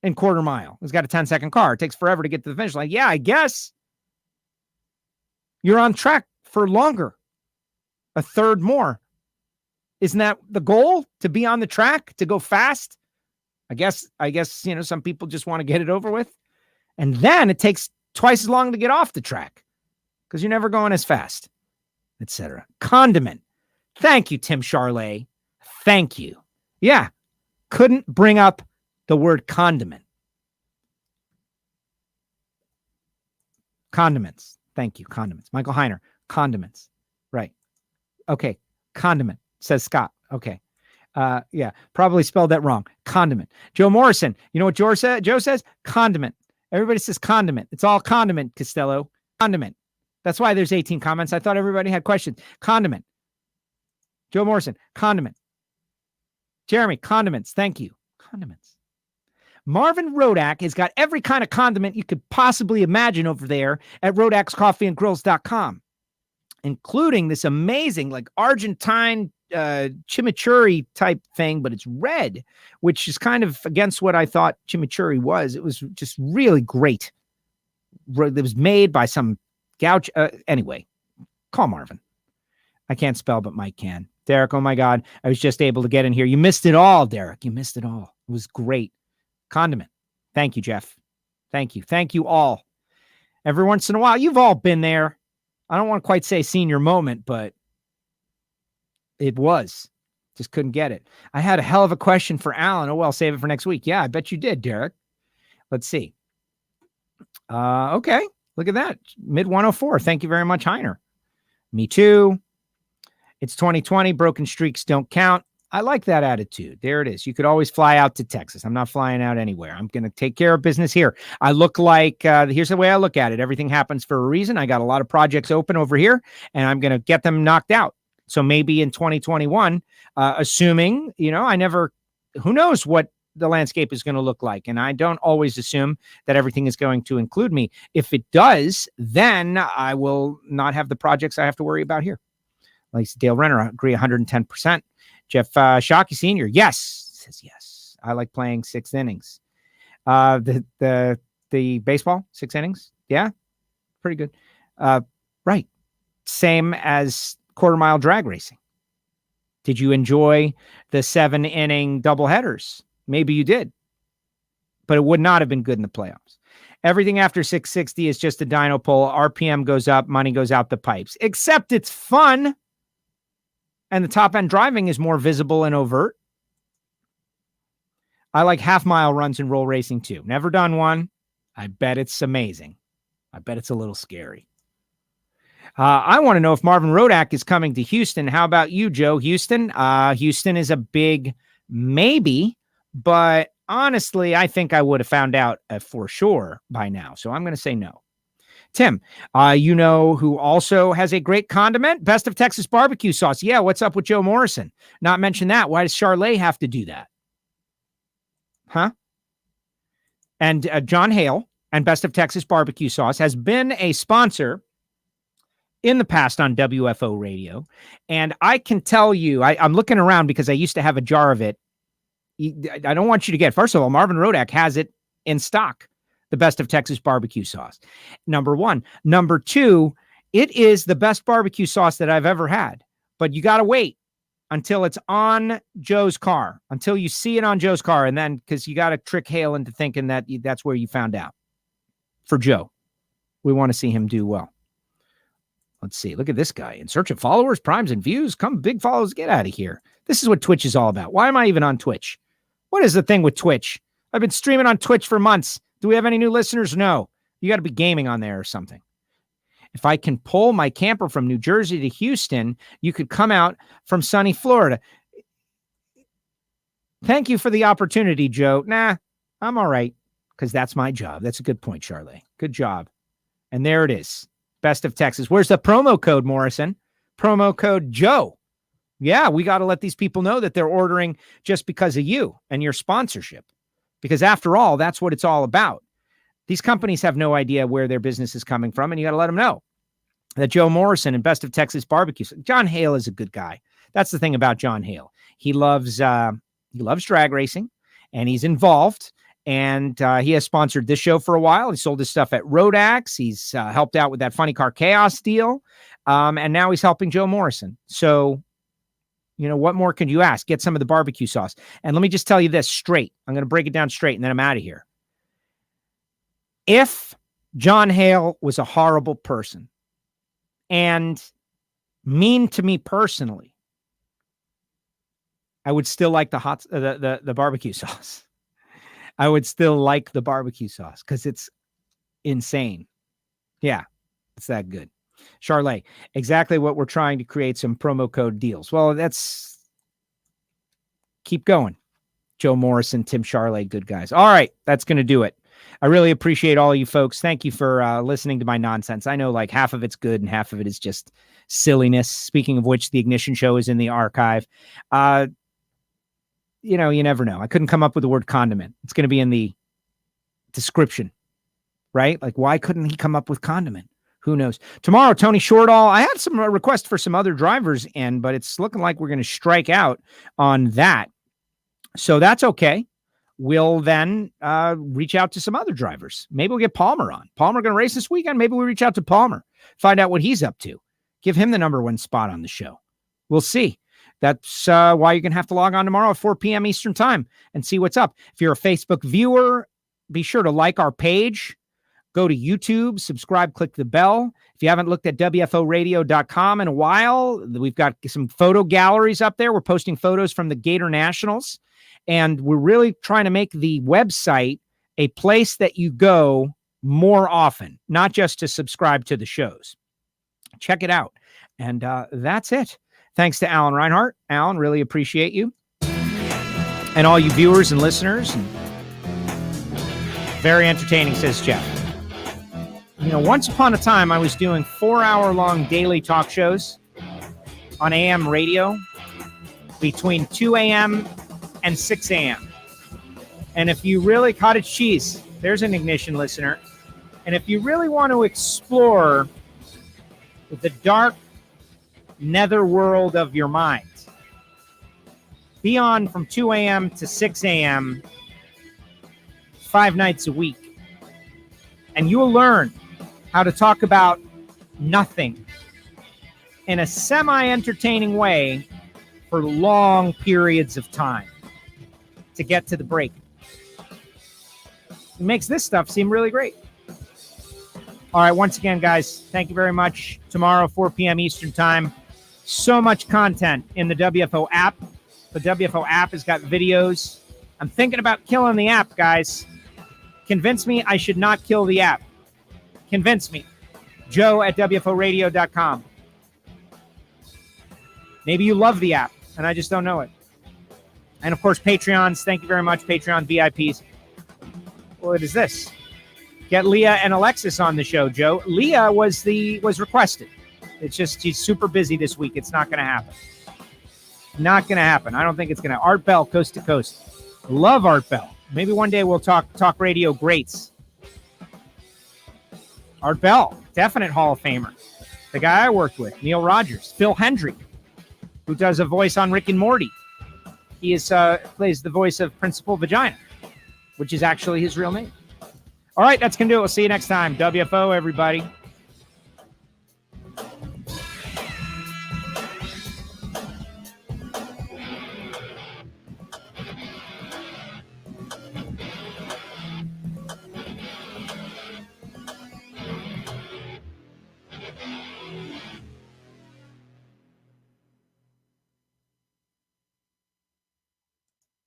in quarter mile. He's got a 10-second car. It takes forever to get to the finish line. Yeah, I guess. You're on track for longer. A third more. Isn't that the goal? To be on the track? To go fast? I guess, some people just want to get it over with. And then it takes twice as long to get off the track because you're never going as fast, etc. Condiment. Thank you, Tim Charlet. Thank you. Yeah. Couldn't bring up the word condiment. Condiments. Thank you. Condiments. Michael Heiner. Condiments. Right. Okay. Condiment, says Scott. Okay. Yeah. Probably spelled that wrong. Condiment. Joe Morrison. You know what Joe says? Condiment. Everybody says condiment. It's all condiment, Castello. Condiment. That's why there's 18 comments. I thought everybody had questions. Condiment. Joe Morrison. Condiment. Jeremy. Condiments. Thank you. Condiments. Marvin Rodak has got every kind of condiment you could possibly imagine over there at Rodak'sCoffeeandGrills.com, including this amazing, like, Argentine chimichurri type thing, but it's red, which is kind of against what I thought chimichurri was. It was just really great. It was made by some gouch. Anyway, call Marvin. I can't spell, but Mike can. Derek, oh my God, I was just able to get in here. You missed it all, Derek. You missed it all. It was great. Condiment. Thank you, Jeff. Thank you. Thank you all. Every once in a while, you've all been there. I don't want to quite say senior moment, but it was. Just couldn't get it. I had a hell of a question for Alan. Oh, well, save it for next week. Yeah, I bet you did, Derek. Let's see. Okay. Look at that. Mid 104. Thank you very much, Heiner. Me too. It's 2020. Broken streaks don't count. I like that attitude. There it is. You could always fly out to Texas. I'm not flying out anywhere. I'm going to take care of business here. I look like, here's the way I look at it. Everything happens for a reason. I got a lot of projects open over here, and I'm going to get them knocked out. So maybe in 2021, assuming, who knows what the landscape is going to look like. And I don't always assume that everything is going to include me. If it does, then I will not have the projects I have to worry about here. Like Dale Renner, I agree 110%. Jeff Shockey Sr., yes, says yes. I like playing 6 innings. The baseball, 6 innings, yeah, pretty good. Right, same as quarter-mile drag racing. Did you enjoy the 7-inning doubleheaders? Maybe you did, but it would not have been good in the playoffs. Everything after 660 is just a dyno pull. RPM goes up, money goes out the pipes, except it's fun. And the top end driving is more visible and overt. I like half-mile runs in roll racing too. Never done one. I bet it's amazing. I bet it's a little scary. I want to know if Marvin Rodak is coming to Houston. How about you, Joe? Houston? Houston is a big maybe, but honestly, I think I would have found out for sure by now. So I'm going to say no. Tim, who also has a great condiment? Best of Texas barbecue sauce. Yeah, what's up with Joe Morrison? Not mention that. Why does Charlet have to do that? Huh? And John Hale and Best of Texas barbecue sauce has been a sponsor in the past on WFO radio. And I can tell you, I'm looking around because I used to have a jar of it. I don't want you to get, first of all, Marvin Rodak has it in stock. The Best of Texas barbecue sauce. Number 1. Number 2, it is the best barbecue sauce that I've ever had. But you got to wait until it's on Joe's car, until you see it on Joe's car. And then, because you got to trick Hale into thinking that that's where you found out. For Joe, we want to see him do well. Let's see. Look at this guy. In search of followers, primes, and views. Come big follows. Get out of here. This is what Twitch is all about. Why am I even on Twitch? What is the thing with Twitch? I've been streaming on Twitch for months. Do we have any new listeners? No. You got to be gaming on there or something. If I can pull my camper from New Jersey to Houston, you could come out from sunny Florida. Thank you for the opportunity, Joe. Nah, I'm all right, because that's my job. That's a good point, Charlie. Good job. And there it is. Best of Texas. Where's the promo code, Morrison? Promo code Joe. Yeah, we got to let these people know that they're ordering just because of you and your sponsorship. Because after all, that's what it's all about. These companies have no idea where their business is coming from, and you got to let them know that Joe Morrison and Best of Texas Barbecue. John Hale is a good guy. That's the thing about John Hale. He loves drag racing, and he's involved. And he has sponsored this show for a while. He sold his stuff at Rodax. He's helped out with that Funny Car Chaos deal, and now he's helping Joe Morrison. So, what more could you ask? Get some of the barbecue sauce. And let me just tell you this straight. I'm going to break it down straight, and then I'm out of here. If John Hale was a horrible person and mean to me personally, I would still like the barbecue sauce. I would still like the barbecue sauce because it's insane. Yeah, it's that good. Charlet, exactly what we're trying to create, some promo code deals. Well, keep going. Joe Morrison, Tim Charlet, good guys. All right, that's going to do it. I really appreciate all you folks. Thank you for listening to my nonsense. I know like half of it's good and half of it is just silliness. Speaking of which, the Ignition Show is in the archive. You never know. I couldn't come up with the word condiment. It's going to be in the description, right? Like, why couldn't he come up with condiment? Who knows? Tomorrow, Tony Shortall. I had some requests for some other drivers in, but it's looking like we're going to strike out on that. So that's okay. We'll then reach out to some other drivers. Maybe we'll get Palmer on. Palmer going to race this weekend. Maybe we reach out to Palmer, find out what he's up to. Give him the number 1 spot on the show. We'll see. That's why you're going to have to log on tomorrow at 4 p.m. Eastern time and see what's up. If you're a Facebook viewer, be sure to like our page. Go to YouTube, subscribe, click the bell. If you haven't looked at WFOradio.com in a while, we've got some photo galleries up there. We're posting photos from the Gator Nationals. And we're really trying to make the website a place that you go more often, not just to subscribe to the shows. Check it out. And that's it. Thanks to Alan Reinhart. Alan, really appreciate you. and all you viewers and listeners. And very entertaining, says Jeff. You know, once upon a time, I was doing 4-hour-long daily talk shows on AM radio between 2 a.m. and 6 a.m. And if you really, cottage cheese, there's an Ignition listener. And if you really want to explore the dark nether world of your mind, be on from 2 a.m. to 6 a.m. 5 nights a week. And you will learn how to talk about nothing in a semi-entertaining way for long periods of time to get to the break. It makes this stuff seem really great. All right, once again, guys, thank you very much. Tomorrow, 4 p.m. Eastern Time. So much content in the WFO app. The WFO app has got videos. I'm thinking about killing the app, guys. Convince me I should not kill the app. Convince me. Joe@WFOradio.com. Maybe you love the app, and I just don't know it. And, of course, Patreons. Thank you very much, Patreon VIPs. What is this? Get Leah and Alexis on the show, Joe. Leah was requested. It's just she's super busy this week. It's not going to happen. Not going to happen. I don't think it's going to. Art Bell, Coast to Coast. Love Art Bell. Maybe one day we'll talk radio greats. Art Bell, definite Hall of Famer. The guy I worked with, Neil Rogers. Phil Hendry, who does a voice on Rick and Morty. He plays the voice of Principal Vagina, which is actually his real name. All right, that's going to do it. We'll see you next time. WFO, everybody.